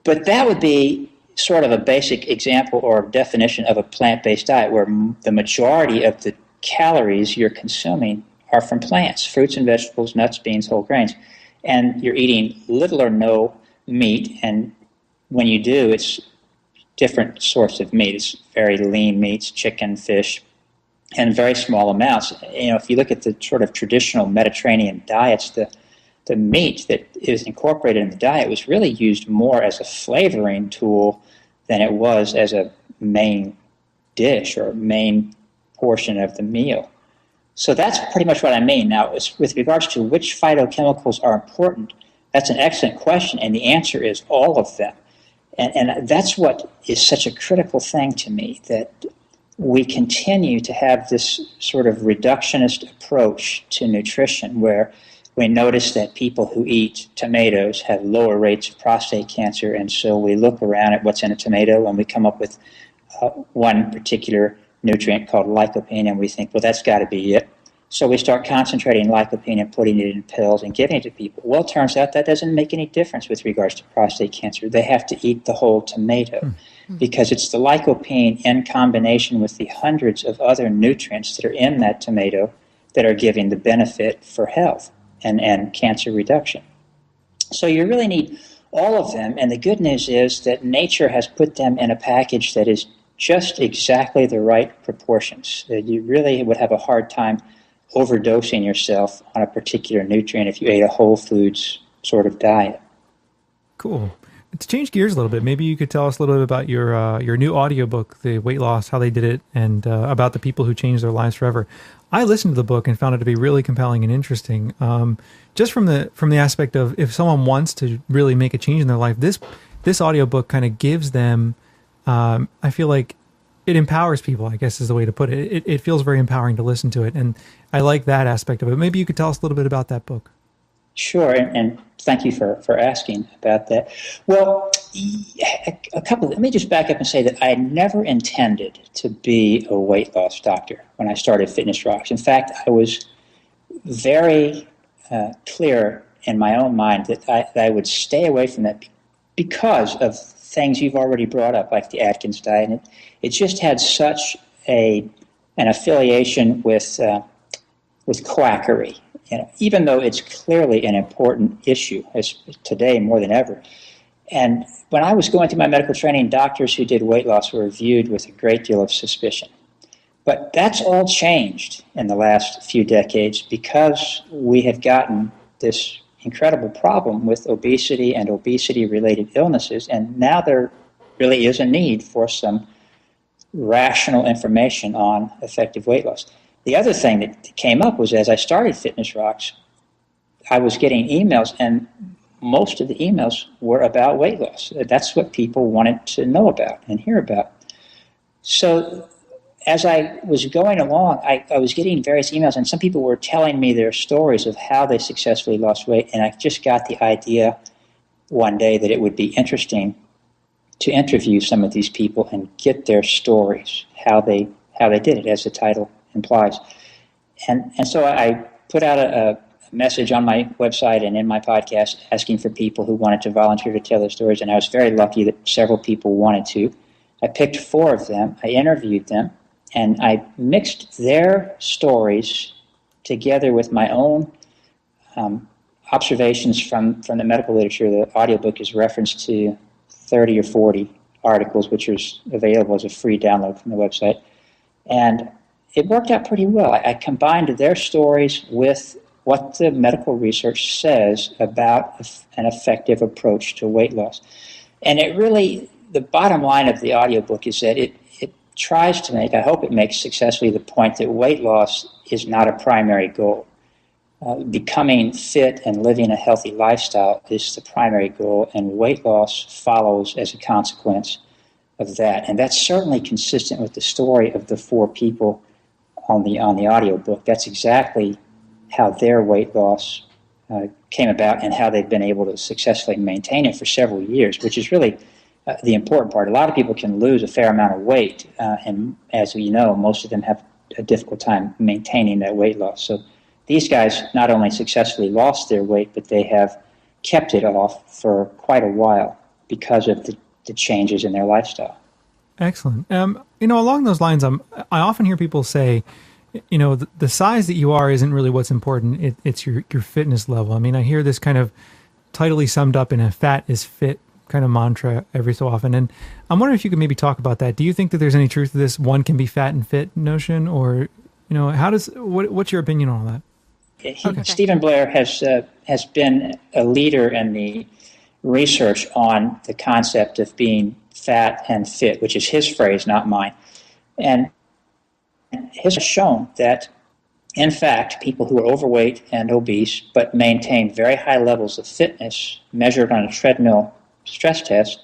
But that would be sort of a basic example or definition of a plant-based diet where the majority of the calories you're consuming are from plants, fruits and vegetables, nuts, beans, whole grains. And you're eating little or no meat, and when you do, it's different sorts of meat. It's very lean meats, chicken, fish, and very small amounts. If you look at the sort of traditional Mediterranean diets, the meat that is incorporated in the diet was really used more as a flavoring tool than it was as a main dish or main portion of the meal. So that's pretty much what I mean. Now, with regards to which phytochemicals are important, that's an excellent question, and the answer is all of them. And that's what is such a critical thing to me, that we continue to have this sort of reductionist approach to nutrition where we notice that people who eat tomatoes have lower rates of prostate cancer, and so we look around at what's in a tomato and we come up with one particular nutrient called lycopene, and we think, well, that's got to be it. So we start concentrating lycopene and putting it in pills and giving it to people. Well, it turns out that doesn't make any difference with regards to prostate cancer. They have to eat the whole tomato because it's the lycopene in combination with the hundreds of other nutrients that are in that tomato that are giving the benefit for health and cancer reduction. So you really need all of them, and the good news is that nature has put them in a package that is just exactly the right proportions. You really would have a hard time overdosing yourself on a particular nutrient if you ate a whole foods sort of diet. Cool. To change gears a little bit, maybe you could tell us a little bit about your new audiobook, The Weight Loss, how they did it, and about the people who changed their lives forever. I listened to the book and found it to be really compelling and interesting. Just from the aspect of if someone wants to really make a change in their life, this audiobook kind of gives them, I feel like it empowers people, I guess is the way to put it. It feels very empowering to listen to it, and I like that aspect of it. Maybe you could tell us a little bit about that book. Sure, and thank you for asking about that. Well, let me just back up and say that I never intended to be a weight loss doctor when I started Fitness Rocks. In fact, I was very clear in my own mind that I would stay away from that because of things you've already brought up, like the Atkins diet. And it just had such an affiliation with quackery. Even though it's clearly an important issue, as today more than ever. And when I was going through my medical training, doctors who did weight loss were viewed with a great deal of suspicion. But that's all changed in the last few decades because we have gotten this incredible problem with obesity and obesity-related illnesses, and now there really is a need for some rational information on effective weight loss. The other thing that came up was as I started Fitness Rocks, I was getting emails, and most of the emails were about weight loss. That's what people wanted to know about and hear about. So as I was going along, I was getting various emails, and some people were telling me their stories of how they successfully lost weight, and I just got the idea one day that it would be interesting to interview some of these people and get their stories, how they did it, as the title implies. And so I put out a message on my website and in my podcast asking for people who wanted to volunteer to tell their stories, and I was very lucky that several people wanted to. I picked 4 of them, I interviewed them, and I mixed their stories together with my own observations from the medical literature. The audiobook is referenced to 30 or 40 articles, which are available as a free download from the website. And it worked out pretty well. I combined their stories with what the medical research says about an effective approach to weight loss. And it really, the bottom line of the audiobook is that it tries to make, I hope it makes successfully, the point that weight loss is not a primary goal. Becoming fit and living a healthy lifestyle is the primary goal, and weight loss follows as a consequence of that. And that's certainly consistent with the story of the 4 people on the audiobook. That's exactly how their weight loss came about and how they've been able to successfully maintain it for several years, which is really the important part. A lot of people can lose a fair amount of weight, and as we know, most of them have a difficult time maintaining that weight loss. So these guys not only successfully lost their weight, but they have kept it off for quite a while because of the changes in their lifestyle. Excellent. Along those lines, I often hear people say, the size that you are isn't really what's important. It's your fitness level. I mean, I hear this kind of tidily summed up in a fat is fit kind of mantra every so often. And I'm wondering if you could maybe talk about that. Do you think that there's any truth to this one can be fat and fit notion, or, what's your opinion on all that? Okay. Stephen Blair has been a leader in the research on the concept of being fat and fit, which is his phrase, not mine. And has shown that, in fact, people who are overweight and obese but maintain very high levels of fitness measured on a treadmill stress test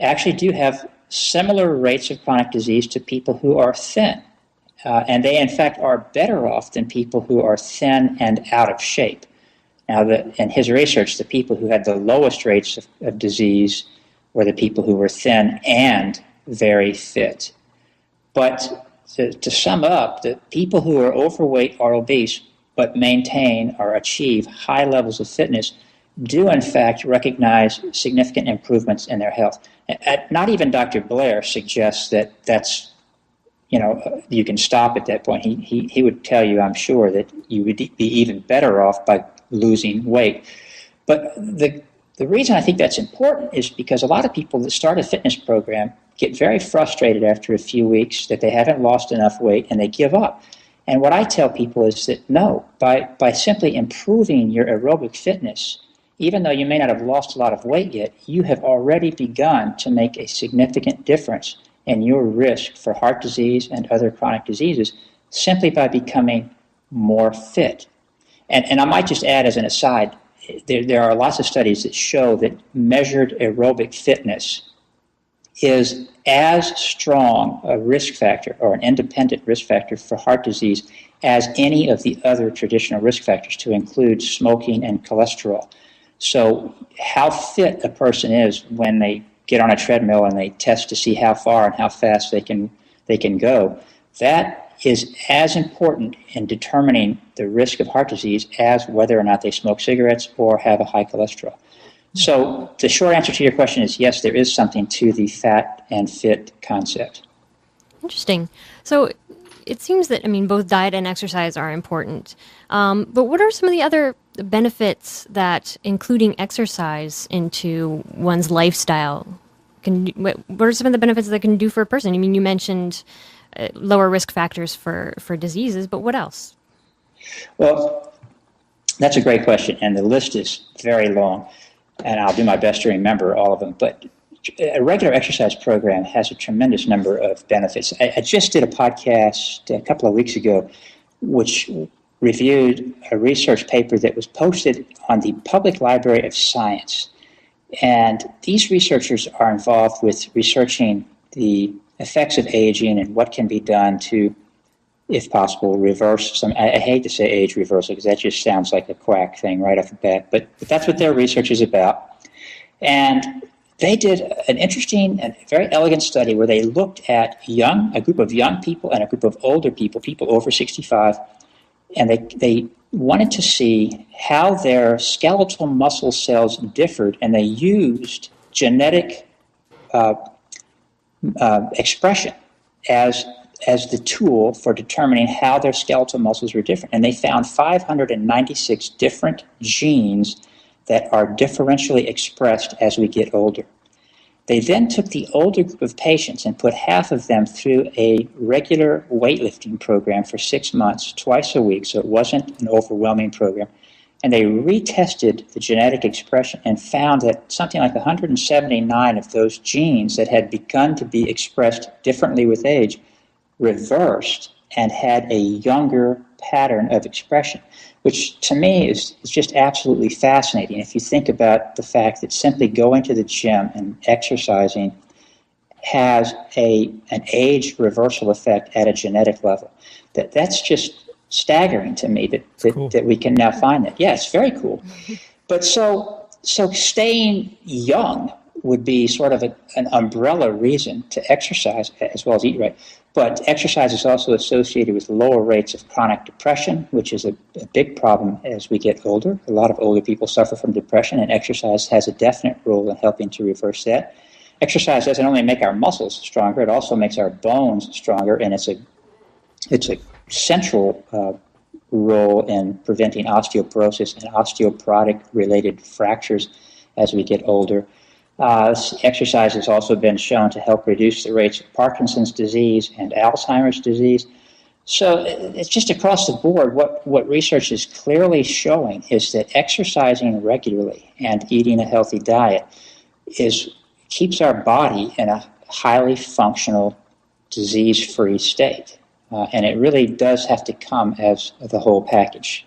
actually do have similar rates of chronic disease to people who are thin. And they, in fact, are better off than people who are thin and out of shape. Now, in his research, the people who had the lowest rates of disease were the people who were thin and very fit. But to sum up, the people who are overweight or obese but maintain or achieve high levels of fitness do, in fact, recognize significant improvements in their health. Not even Dr. Blair suggests that that's, you can stop at that point. He would tell you, I'm sure, that you would be even better off by losing weight. But the reason I think that's important is because a lot of people that start a fitness program get very frustrated after a few weeks that they haven't lost enough weight and they give up. And what I tell people is that no, by simply improving your aerobic fitness, even though you may not have lost a lot of weight yet, you have already begun to make a significant difference in your risk for heart disease and other chronic diseases simply by becoming more fit. And I might just add as an aside, there are lots of studies that show that measured aerobic fitness is as strong a risk factor or an independent risk factor for heart disease as any of the other traditional risk factors, to include smoking and cholesterol. So how fit a person is when they get on a treadmill and they test to see how far and how fast they can go, that is as important in determining the risk of heart disease as whether or not they smoke cigarettes or have a high cholesterol. So the short answer to your question is yes, there is something to the fat and fit concept. Interesting. So it seems that, both diet and exercise are important. But what are some of the other benefits that including exercise into one's lifestyle what are some of the benefits that can do for a person? You mentioned lower risk factors for diseases, but what else? Well, that's a great question, and the list is very long, and I'll do my best to remember all of them. But a regular exercise program has a tremendous number of benefits. I just did a podcast a couple of weeks ago, which reviewed a research paper that was posted on the Public Library of Science. And these researchers are involved with researching the effects of aging and what can be done to, if possible, reverse some. I hate to say age reversal because that just sounds like a quack thing right off the bat, but that's what their research is about. And they did an interesting and very elegant study where they looked at a group of young people and a group of older people, people over 65, and they wanted to see how their skeletal muscle cells differed, and they used genetic expression as the tool for determining how their skeletal muscles were different. And they found 596 different genes that are differentially expressed as we get older. They then took the older group of patients and put half of them through a regular weightlifting program for 6 months, twice a week, so it wasn't an overwhelming program. And they retested the genetic expression and found that something like 179 of those genes that had begun to be expressed differently with age reversed and had a younger pattern of expression, which to me is just absolutely fascinating. If you think about the fact that simply going to the gym and exercising has an age reversal effect at a genetic level, that's just staggering to me that we can now find that. Yeah, it's very cool. But so staying young would be sort of an umbrella reason to exercise as well as eat right. But exercise is also associated with lower rates of chronic depression, which is a big problem as we get older. A lot of older people suffer from depression, and exercise has a definite role in helping to reverse that. Exercise doesn't only make our muscles stronger, it also makes our bones stronger, and it's a central role in preventing osteoporosis and osteoporotic-related fractures as we get older. Exercise has also been shown to help reduce the rates of Parkinson's disease and Alzheimer's disease. So it's just across the board. What research is clearly showing is that exercising regularly and eating a healthy diet keeps our body in a highly functional, disease-free state. And it really does have to come as the whole package.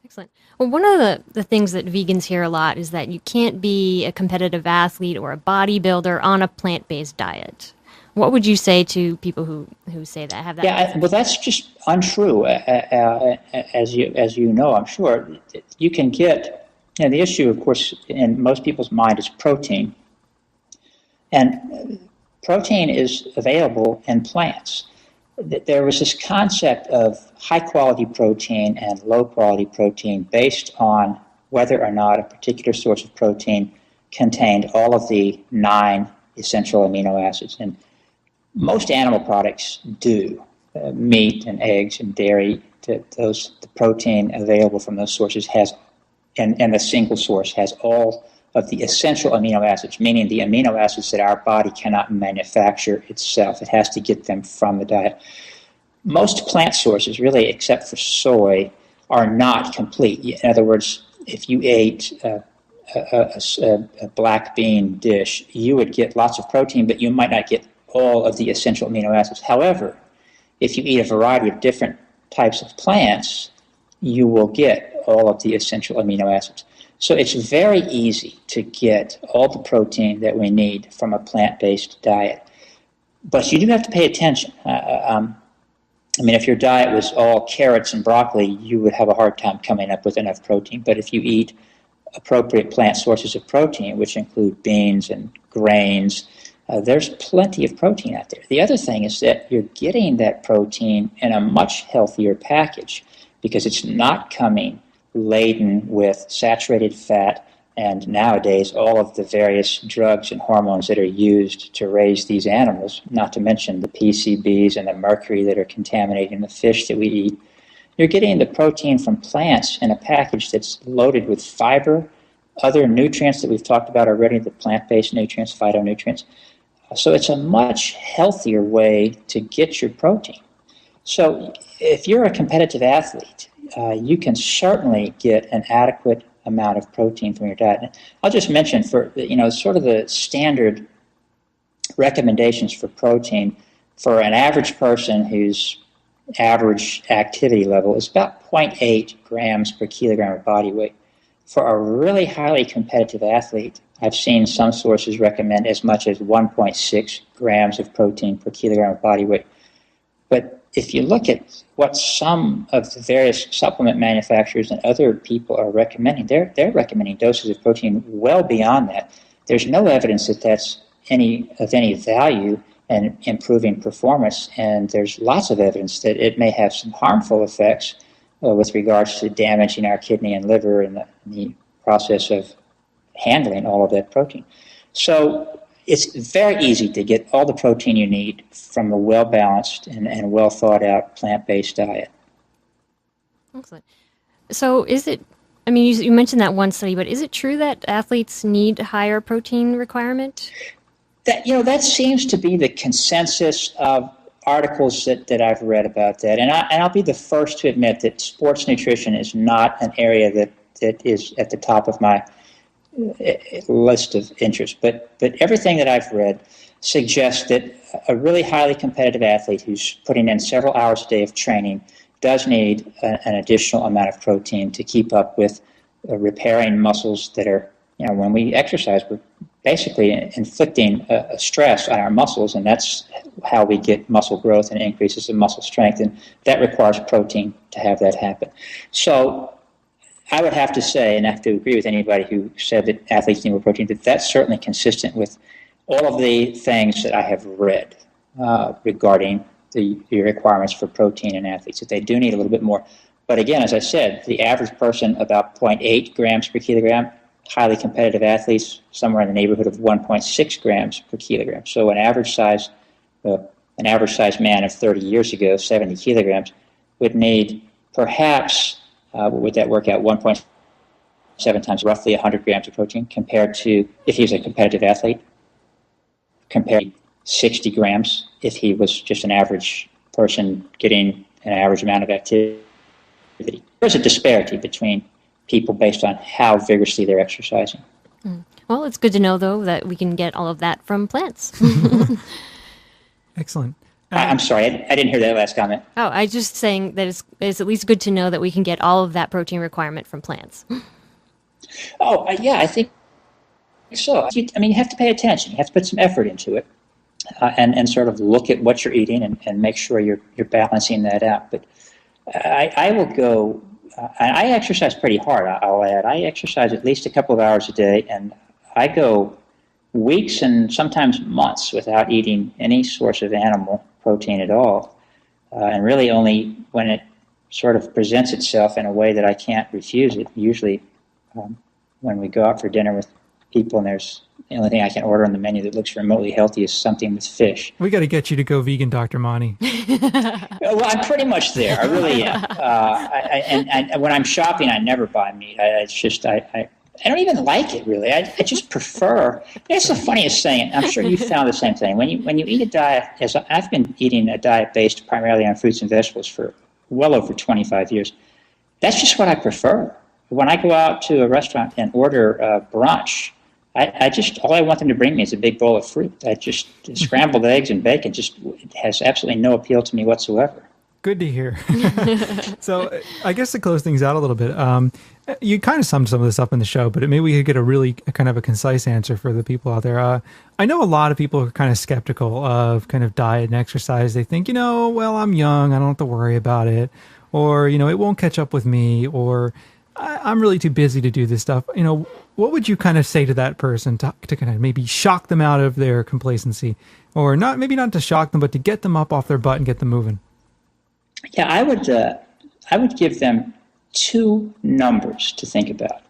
Excellent. Well, one of the things that vegans hear a lot is that you can't be a competitive athlete or a bodybuilder on a plant-based diet. What would you say to people who say that, have that? Yeah, well, that's just untrue. As you know, I'm sure, you can get, the issue, of course, in most people's mind is protein. And protein is available in plants. There was this concept of high-quality protein and low-quality protein based on whether or not a particular source of protein contained all of the 9 essential amino acids. And most animal products do. Meat and eggs and dairy, the protein available from those sources has, and the single source has all of the essential amino acids, meaning the amino acids that our body cannot manufacture itself. It has to get them from the diet. Most plant sources, really, except for soy, are not complete. In other words, if you ate a black bean dish, you would get lots of protein, but you might not get all of the essential amino acids. However, if you eat a variety of different types of plants, you will get all of the essential amino acids. So it's very easy to get all the protein that we need from a plant-based diet. But you do have to pay attention. If your diet was all carrots and broccoli, you would have a hard time coming up with enough protein. But if you eat appropriate plant sources of protein, which include beans and grains, there's plenty of protein out there. The other thing is that you're getting that protein in a much healthier package because it's not coming laden with saturated fat and nowadays all of the various drugs and hormones that are used to raise these animals, not to mention the PCBs and the mercury that are contaminating the fish that we eat. You're getting the protein from plants in a package that's loaded with fiber, other nutrients that we've talked about already, the plant-based nutrients, phytonutrients. So it's a much healthier way to get your protein. So if you're a competitive athlete, you can certainly get an adequate amount of protein from your diet. And I'll just mention for sort of the standard recommendations for protein for an average person who's average activity level is about 0.8 grams per kilogram of body weight. For a really highly competitive athlete, I've seen some sources recommend as much as 1.6 grams of protein per kilogram of body weight. But if you look at what some of the various supplement manufacturers and other people are recommending, they're recommending doses of protein well beyond that. There's no evidence that that's of any value in improving performance, and there's lots of evidence that it may have some harmful effects with regards to damaging our kidney and liver in the process of handling all of that protein. So it's very easy to get all the protein you need from a well-balanced and well-thought-out plant-based diet. Excellent. So is it, I mean, you mentioned that one study, but is it true that athletes need a higher protein requirement? That seems to be the consensus of articles that I've read about that. And I'll be the first to admit that sports nutrition is not an area that is at the top of my list of interests. But everything that I've read suggests that a really highly competitive athlete who's putting in several hours a day of training does need an additional amount of protein to keep up with repairing muscles that are, when we exercise, we're basically inflicting a stress on our muscles, and that's how we get muscle growth and increases in muscle strength, and that requires protein to have that happen. So I would have to say, and I have to agree with anybody who said that athletes need more protein, that that's certainly consistent with all of the things that I have read regarding the requirements for protein in athletes, that they do need a little bit more. But again, as I said, the average person, about 0.8 grams per kilogram. Highly competitive athletes, somewhere in the neighborhood of 1.6 grams per kilogram. So an average size man of 30 years ago, 70 kilograms, would need perhaps, what would that work out, 1.7 times, roughly 100 grams of protein, compared to, if he was a competitive athlete, compared to 60 grams if he was just an average person getting an average amount of activity. There's a disparity between people based on how vigorously they're exercising. Well, it's good to know, though, that we can get all of that from plants. Excellent. I'm sorry, I didn't hear that last comment. Oh, I was just saying that it's at least good to know that we can get all of that protein requirement from plants. Yeah, I think so. You have to pay attention. You have to put some effort into it and sort of look at what you're eating and make sure you're balancing that out. But I will go... I exercise pretty hard, I'll add. I exercise at least a couple of hours a day, and I go weeks and sometimes months without eating any source of animal protein at all, and really only when it sort of presents itself in a way that I can't refuse it. Usually when we go out for dinner with people and there's the only thing I can order on the menu that looks remotely healthy is something with fish. We got to get you to go vegan, Dr. Monty. Well, I'm pretty much there. I really am. And when I'm shopping, I never buy meat. I don't even like it, really. I just prefer. It's the funniest thing. I'm sure you found the same thing. When you eat a diet, as I've been eating a diet based primarily on fruits and vegetables for well over 25 years, that's just what I prefer. When I go out to a restaurant and order brunch, all I want them to bring me is a big bowl of fruit. Scrambled eggs and bacon just has absolutely no appeal to me whatsoever. Good to hear. So I guess to close things out a little bit, you kind of summed some of this up in the show, but maybe we could get a kind of a concise answer for the people out there. I know a lot of people are kind of skeptical of kind of diet and exercise. They think, well, I'm young, I don't have to worry about it, or, it won't catch up with me, or I'm really too busy to do this stuff. What would you kind of say to that person to kind of maybe shock them out of their complacency, or maybe not to shock them, but to get them up off their butt and get them moving? Yeah, I would give them two numbers to think about.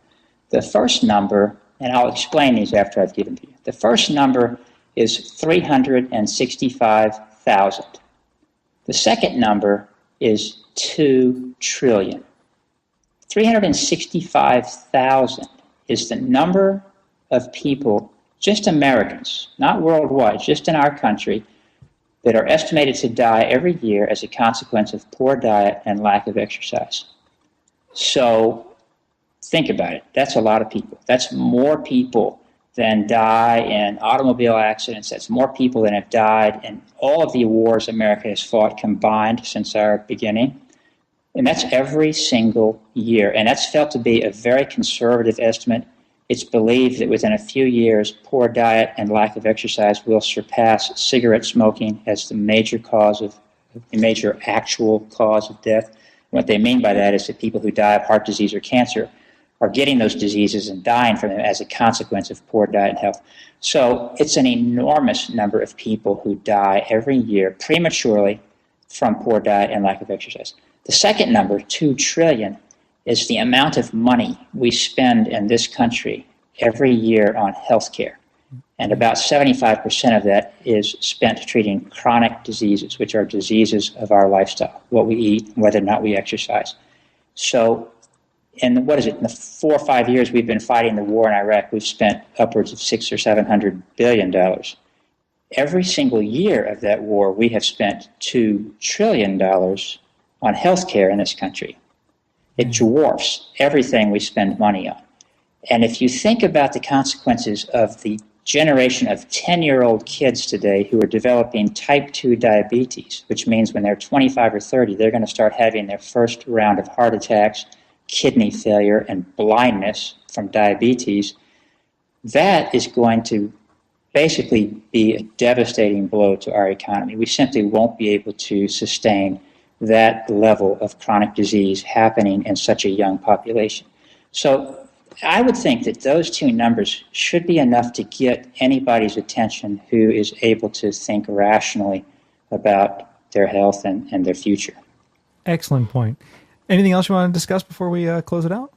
The first number, and I'll explain these after I've given to you. The first number is 365,000. The second number is 2 trillion. 365,000 is the number of people, just Americans, not worldwide, just in our country, that are estimated to die every year as a consequence of poor diet and lack of exercise. So think about it. That's a lot of people. That's more people than die in automobile accidents. That's more people than have died in all of the wars America has fought combined since our beginning. And that's every single year. And that's felt to be a very conservative estimate. It's believed that within a few years, poor diet and lack of exercise will surpass cigarette smoking as the major actual cause of death. What they mean by that is that people who die of heart disease or cancer are getting those diseases and dying from them as a consequence of poor diet and health. So it's an enormous number of people who die every year prematurely from poor diet and lack of exercise. The second number, 2 trillion, is the amount of money we spend in this country every year on health care. And about 75% of that is spent treating chronic diseases, which are diseases of our lifestyle, what we eat, whether or not we exercise. So in the 4 or 5 years we've been fighting the war in Iraq, we've spent upwards of $600 or $700 billion. Every single year of that war, we have spent $2 trillion on health care in this country. It dwarfs everything we spend money on. And if you think about the consequences of the generation of 10-year-old kids today who are developing type 2 diabetes, which means when they're 25 or 30, they're going to start having their first round of heart attacks, kidney failure, and blindness from diabetes, that is going to basically be a devastating blow to our economy. We simply won't be able to sustain that level of chronic disease happening in such a young population. So I would think that those 2 numbers should be enough to get anybody's attention who is able to think rationally about their health and their future. Excellent point. Anything else you want to discuss before we close it out?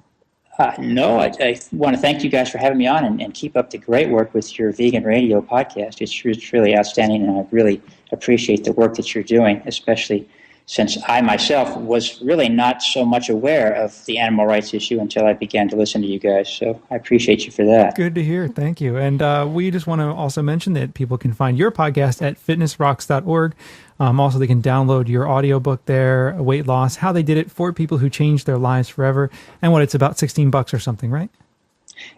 No, I want to thank you guys for having me on and keep up the great work with your vegan radio podcast. It's really outstanding, and I really appreciate the work that you're doing, especially since I myself was really not so much aware of the animal rights issue until I began to listen to you guys. So I appreciate you for that. Good to hear. Thank you. And we just want to also mention that people can find your podcast at fitnessrocks.org. Also, they can download your audiobook there, Weight Loss, How They Did It for People Who Changed Their Lives Forever. And it's about $16 or something, right?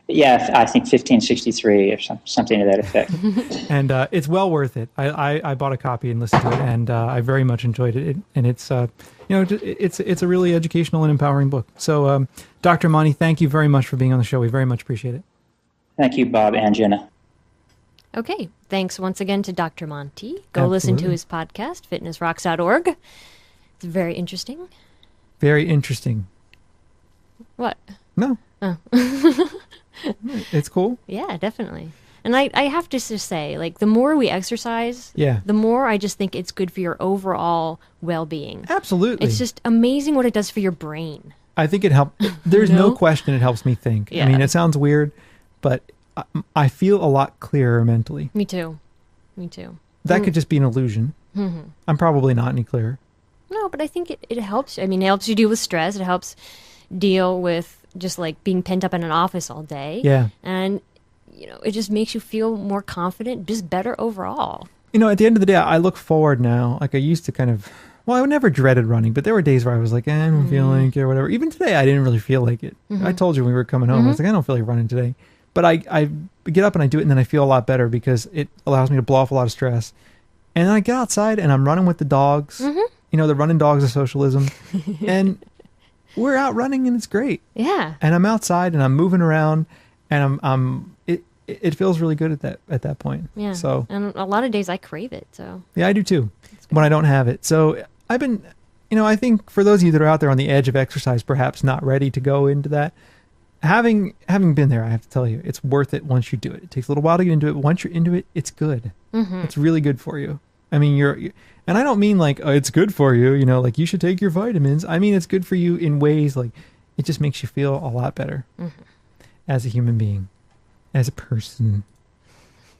Yeah, I think $15.63 or something to that effect. And it's well worth it. I bought a copy and listened to it, and I very much enjoyed it. And it's it's a really educational and empowering book. So, Dr. Monte, thank you very much for being on the show. We very much appreciate it. Thank you, Bob and Jenna. Okay, thanks once again to Dr. Monte. Go listen to his podcast, fitnessrocks.org. It's very interesting. Very interesting. What? No. Oh. It's cool. Yeah, definitely. And I have to just say, like, the more we exercise, the more I just think it's good for your overall well-being. Absolutely. It's just amazing what it does for your brain. I think it helps. There's no question it helps me think. Yeah. I mean, it sounds weird, but I feel a lot clearer mentally. Me too. That could just be an illusion. Mm-hmm. I'm probably not any clearer. No, but I think it helps. I mean, it helps you deal with stress. It helps deal with just like being pent up in an office all day. Yeah. And, it just makes you feel more confident, just better overall. At the end of the day, I look forward now. Like I used to I never dreaded running, but there were days where I was like, I don't feel like it or whatever. Even today, I didn't really feel like it. Mm-hmm. I told you when we were coming home, I was like, I don't feel like running today. But I get up and I do it, and then I feel a lot better because it allows me to blow off a lot of stress. And then I get outside and I'm running with the dogs. Mm-hmm. The running dogs of socialism. And we're out running and it's great. Yeah. And I'm outside and I'm moving around and it feels really good at that point. Yeah. So, and a lot of days I crave it. So yeah, I do too when I don't have it. So I've been, I think for those of you that are out there on the edge of exercise, perhaps not ready to go into that, having been there, I have to tell you, it's worth it once you do it. It takes a little while to get into it. Once you're into it, it's good. Mm-hmm. It's really good for you. I mean, and I don't mean like, oh, it's good for you, like you should take your vitamins. I mean, it's good for you in ways like it just makes you feel a lot better as a human being, as a person.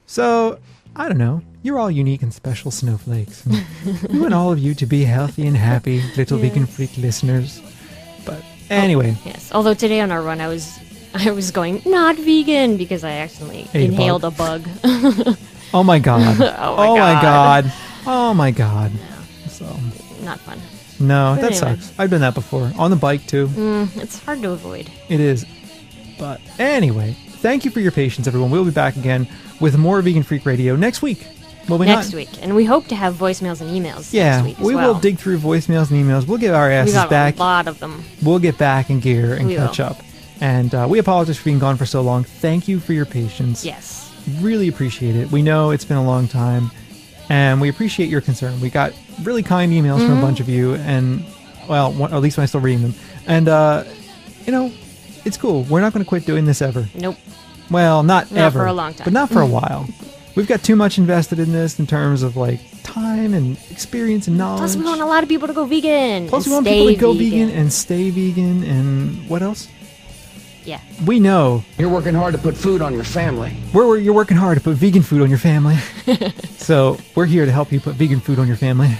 So, I don't know. You're all unique and special snowflakes. And we want all of you to be healthy and happy, little vegan freak listeners. But anyway. Yes. Although today on our run, I was going not vegan because I accidentally inhaled a bug. Oh my God. Oh my God. Oh my God. Yeah. So not fun. No, that sucks. I've done that before. On the bike too. It's hard to avoid. It is. But anyway, thank you for your patience, everyone. We'll be back again with more Vegan Freak Radio next week. Will we next not? week. And we hope to have voicemails and emails next week as we will dig through voicemails and emails. We'll get our asses back. We got a lot of them. We'll get back in gear and catch up. And we apologize for being gone for so long. Thank you for your patience. Yes. Really appreciate it. We know it's been a long time, and we appreciate your concern. We got really kind emails from a bunch of you, and, well, at least when I'm still reading them. And, it's cool. We're not going to quit doing this ever. Nope. Well, not ever. Not for a long time. But not for a while. We've got too much invested in this in terms of, like, time and experience and knowledge. Plus, we want a lot of people to go vegan. Plus, we want people to go vegan and stay vegan. And what else? Yeah. We know. You're working hard to put food on your family. You're working hard to put vegan food on your family. So, we're here to help you put vegan food on your family.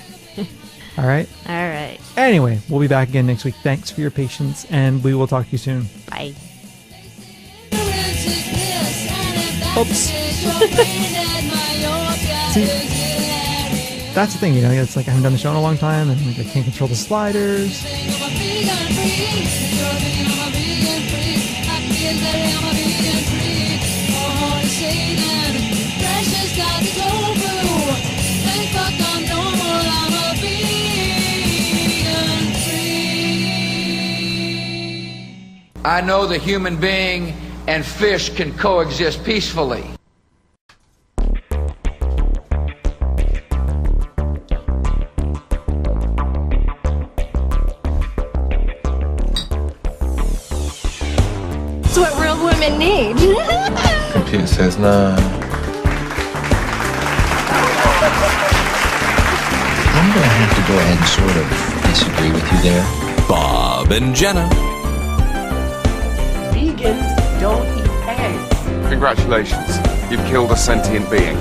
All right? All right. Anyway, we'll be back again next week. Thanks for your patience, and we will talk to you soon. Bye. Oops. See, that's the thing, it's like I haven't done the show in a long time, and I can't control the sliders. I know the human being and fish can coexist peacefully. It's what real women need. Computer says nah. I'm going to have to go ahead and sort of disagree with you there. Bob and Jenna. Vegans don't eat eggs. Congratulations, you've killed a sentient being.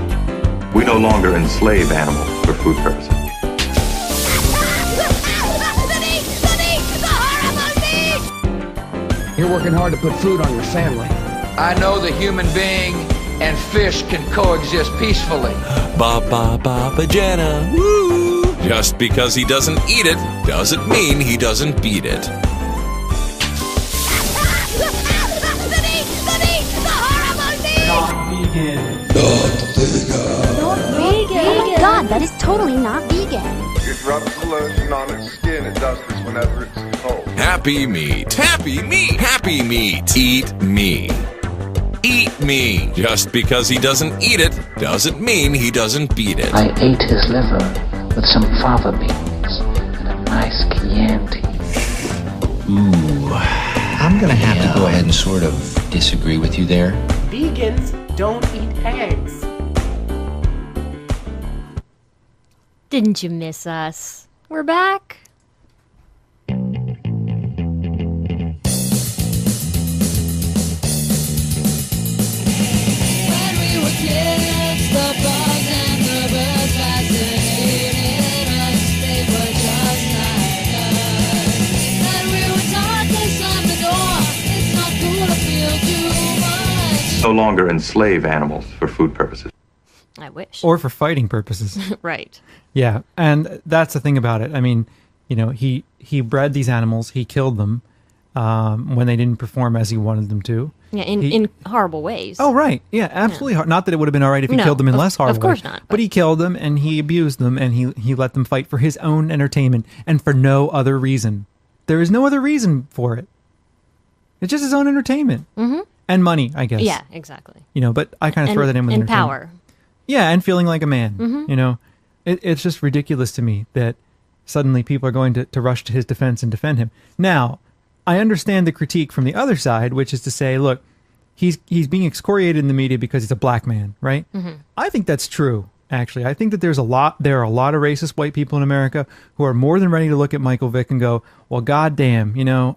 We no longer enslave animals for food purposes. You're working hard to put food on your family. I know the human being and fish can coexist peacefully. Ba Jenna. Woo! Just because he doesn't eat it doesn't mean he doesn't beat it. Oh my god, that is totally not vegan. It rubs the lotion on its skin. It does this whenever it's cold. Happy meat. Happy meat. Happy meat. Eat me. Eat me. Just because he doesn't eat it doesn't mean he doesn't beat it. I ate his liver with some fava beans and a nice Chianti. Ooh, I'm going to have to go ahead and sort of disagree with you there. Vegans don't eat eggs. Didn't you miss us? We're back. No longer enslave animals for food purposes. I wish. Or for fighting purposes. Right. Yeah, and that's the thing about it. I mean, he bred these animals, he killed them when they didn't perform as he wanted them to. Yeah, in horrible ways. Oh, right. Yeah, absolutely. Yeah. Not that it would have been all right if he killed them in less horrible ways. Of course not. But he killed them, and he abused them, and he let them fight for his own entertainment, and for no other reason. There is no other reason for it. It's just his own entertainment. Mm-hmm. And money, I guess. Yeah, exactly. But I kind of throw that in with and power. Yeah, and feeling like a man. Mm-hmm. It's just ridiculous to me that suddenly people are going to rush to his defense and defend him. Now, I understand the critique from the other side, which is to say, look, he's being excoriated in the media because he's a black man, right? Mm-hmm. I think that's true, actually. I think that there are a lot of racist white people in America who are more than ready to look at Michael Vick and go, well, goddamn,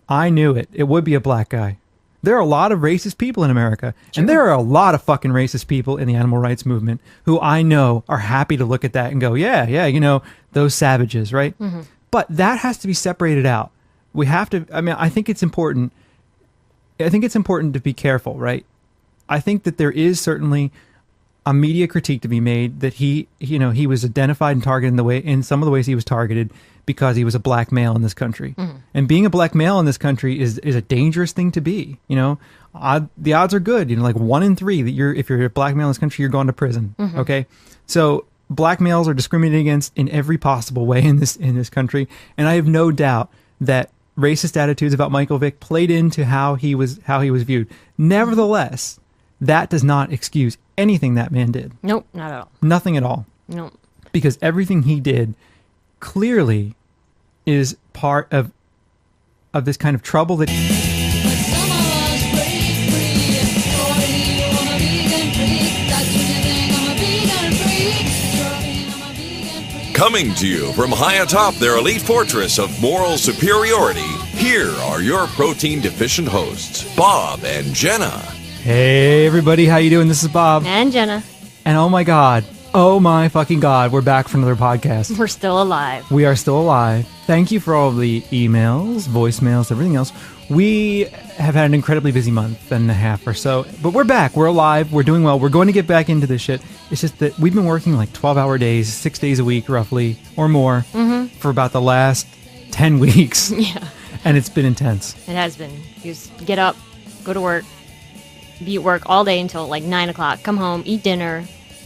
I knew it. It would be a black guy. There are a lot of racist people in America, and there are a lot of fucking racist people in the animal rights movement who I know are happy to look at that and go, yeah, those savages, right? Mm-hmm. But that has to be separated out. We have to, I think it's important. I think it's important to be careful, right? I think that there is certainly a media critique to be made that he was identified and targeted in some of the ways he was targeted because he was a black male in this country. Mm-hmm. And being a black male in this country is a dangerous thing to be. The odds are good. Like 1 in 3 that if you're a black male in this country, you're going to prison. Mm-hmm. Okay, so black males are discriminated against in every possible way in this country, and I have no doubt that racist attitudes about Michael Vick played into how he was viewed. Nevertheless, that does not excuse anything that man did. Nope, not at all. Nothing at all. Nope. Because everything he did clearly is part of this kind of trouble that. Coming to you from high atop their elite fortress of moral superiority, here are your protein-deficient hosts, Bob and Jenna. Hey everybody, how you doing? This is Bob. And Jenna. And oh my fucking God, we're back for another podcast. We're still alive. We are still alive. Thank you for all the emails, voicemails, everything else. We have had an incredibly busy month and a half or so, but we're back. We're alive. We're doing well. We're going to get back into this shit. It's just that we've been working like 12-hour days, 6 days a week roughly, or more, for about the last 10 weeks. Yeah. And it's been intense. It has been. You just get up, go to work, be at work all day until like 9 o'clock, come home, eat dinner,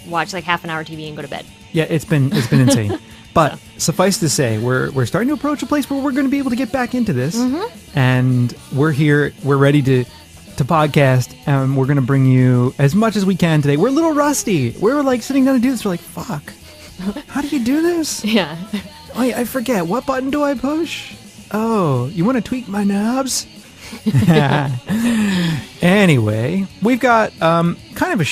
watch like half an hour TV and go to bed. Yeah, it's been insane. But suffice to say, we're starting to approach a place where we're going to be able to get back into this. Mm-hmm. And we're here. We're ready to podcast. And we're going to bring you as much as we can today. We're a little rusty. We're like sitting down to do this. We're like, fuck. How do you do this? Yeah. Wait, I forget. What button do I push? Oh, you want to tweak my knobs? Anyway, we've got kind of a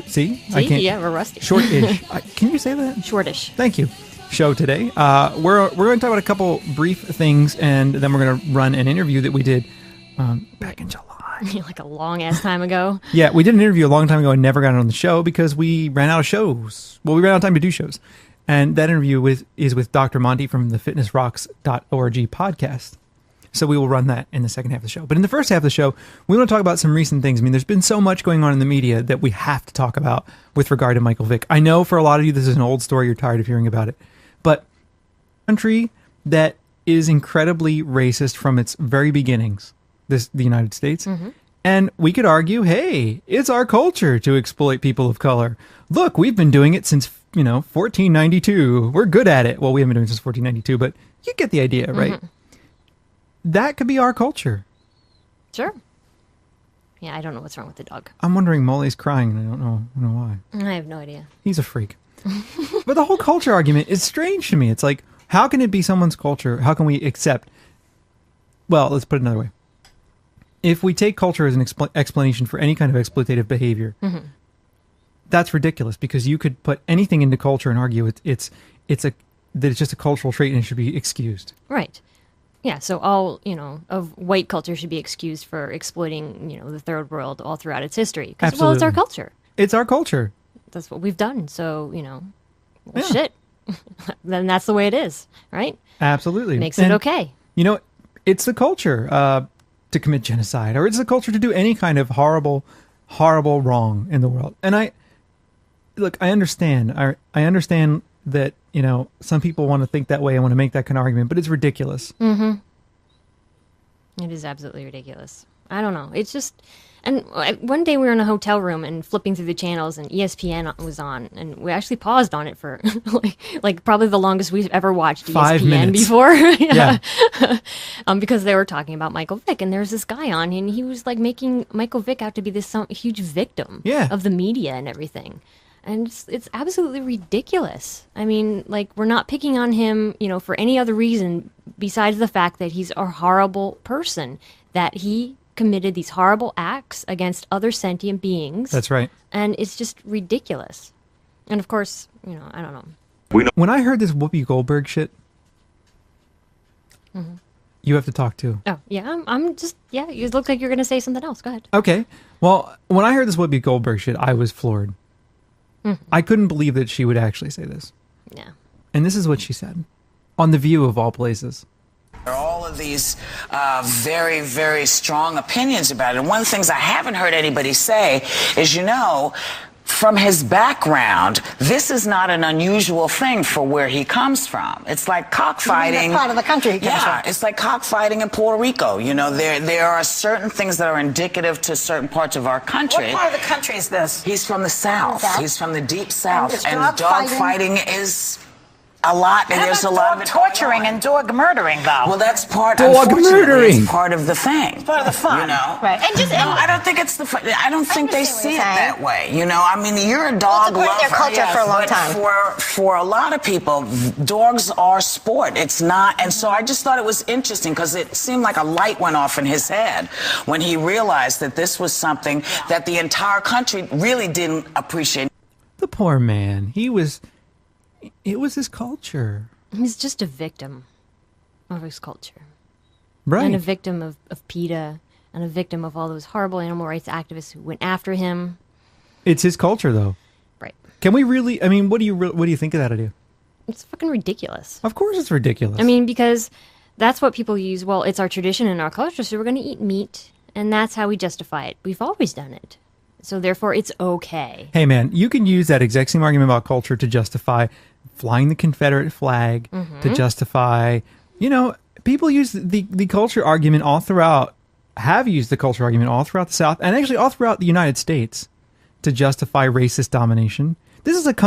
See, I can't. Yeah, we're rusty. Short-ish. Can you say that? Shortish. Thank you. Show today. We're going to talk about a couple brief things, and then we're going to run an interview that we did back in July. Like a long ass time ago. Yeah, we did an interview a long time ago and never got it on the show because we ran out of shows. Well, we ran out of time to do shows, and that interview is with Dr. Monte from the fitnessrocks.org podcast. So we will run that in the second half of the show. But in the first half of the show, we want to talk about some recent things. I mean, there's been so much going on in the media that we have to talk about with regard to Michael Vick. I know for a lot of you, this is an old story. You're tired of hearing about it. But a country that is incredibly racist from its very beginnings, the United States. Mm-hmm. And we could argue, hey, it's our culture to exploit people of color. Look, we've been doing it since, 1492. We're good at it. Well, we haven't been doing it since 1492, but you get the idea, right? Mm-hmm. That could be our culture. Sure. Yeah, I don't know what's wrong with the dog. I'm wondering, Molly's crying, and I don't know why. I have no idea. He's a freak. But the whole culture argument is strange to me. It's like, how can it be someone's culture? How can we accept... Well, let's put it another way. If we take culture as an explanation for any kind of exploitative behavior, that's ridiculous, because you could put anything into culture and argue that it's just a cultural trait and it should be excused. Right. Yeah, so all, of white culture should be excused for exploiting, the third world all throughout its history. Because, well, it's our culture. It's our culture. That's what we've done. So, shit. Then that's the way it is, right? Absolutely. Makes it okay. It's the culture to commit genocide, or it's the culture to do any kind of horrible, horrible wrong in the world. And I understand. I understand that, some people want to think that way and want to make that kind of argument, but it's ridiculous. Mm-hmm. It is absolutely ridiculous. I don't know. It's just... And one day we were in a hotel room and flipping through the channels, and ESPN was on, and we actually paused on it for like probably the longest we've ever watched ESPN 5 minutes before. Yeah. Because they were talking about Michael Vick, and there's this guy on, and he was like making Michael Vick out to be this huge victim of the media and everything. And it's absolutely ridiculous. I mean, like, we're not picking on him, for any other reason besides the fact that he's a horrible person, that he committed these horrible acts against other sentient beings. That's right. And it's just ridiculous. And of course, I don't know. When I heard this Whoopi Goldberg shit, you have to talk too. Oh, yeah. I'm just, you look like you're going to say something else. Go ahead. Okay. Well, when I heard this Whoopi Goldberg shit, I was floored. I couldn't believe that she would actually say this. Yeah. And this is what she said on The View, of all places. All of these very, very strong opinions about it. And one of the things I haven't heard anybody say is, you know, from his background, this is not an unusual thing for where he comes from. It's like cockfighting. Part of the country he comes from. It's like cockfighting in Puerto Rico. You know, there are certain things that are indicative to certain parts of our country. What part of the country is this? He's from the South. He's from the deep South. And dog fighting is a lot, and there's a lot of it torturing and dog murdering, though. Well, that's part. Dog murdering. It's part of the thing. It's part of the fun, you know. Right? And just, I don't think it's the fun. I don't think they see it that way. You know, I mean, you're a dog lover. It's a part of their culture for a long time. For a lot of people, dogs are sport. It's not, and so I just thought it was interesting because it seemed like a light went off in his head when he realized that this was something that the entire country really didn't appreciate. The poor man. It was his culture. He's just a victim of his culture. Right. And a victim of PETA, and a victim of all those horrible animal rights activists who went after him. It's his culture, though. Right. Can we really, I mean, what do you think of that idea? It's fucking ridiculous. Of course it's ridiculous. I mean, because that's what people use. Well, it's our tradition and our culture, so we're going to eat meat, and that's how we justify it. We've always done it. So therefore, it's okay. Hey, man, you can use that exact same argument about culture to justify flying the Confederate flag, to justify, you know, people use the culture argument all throughout, have used the culture argument all throughout the South, and actually all throughout the United States to justify racist domination. This is a country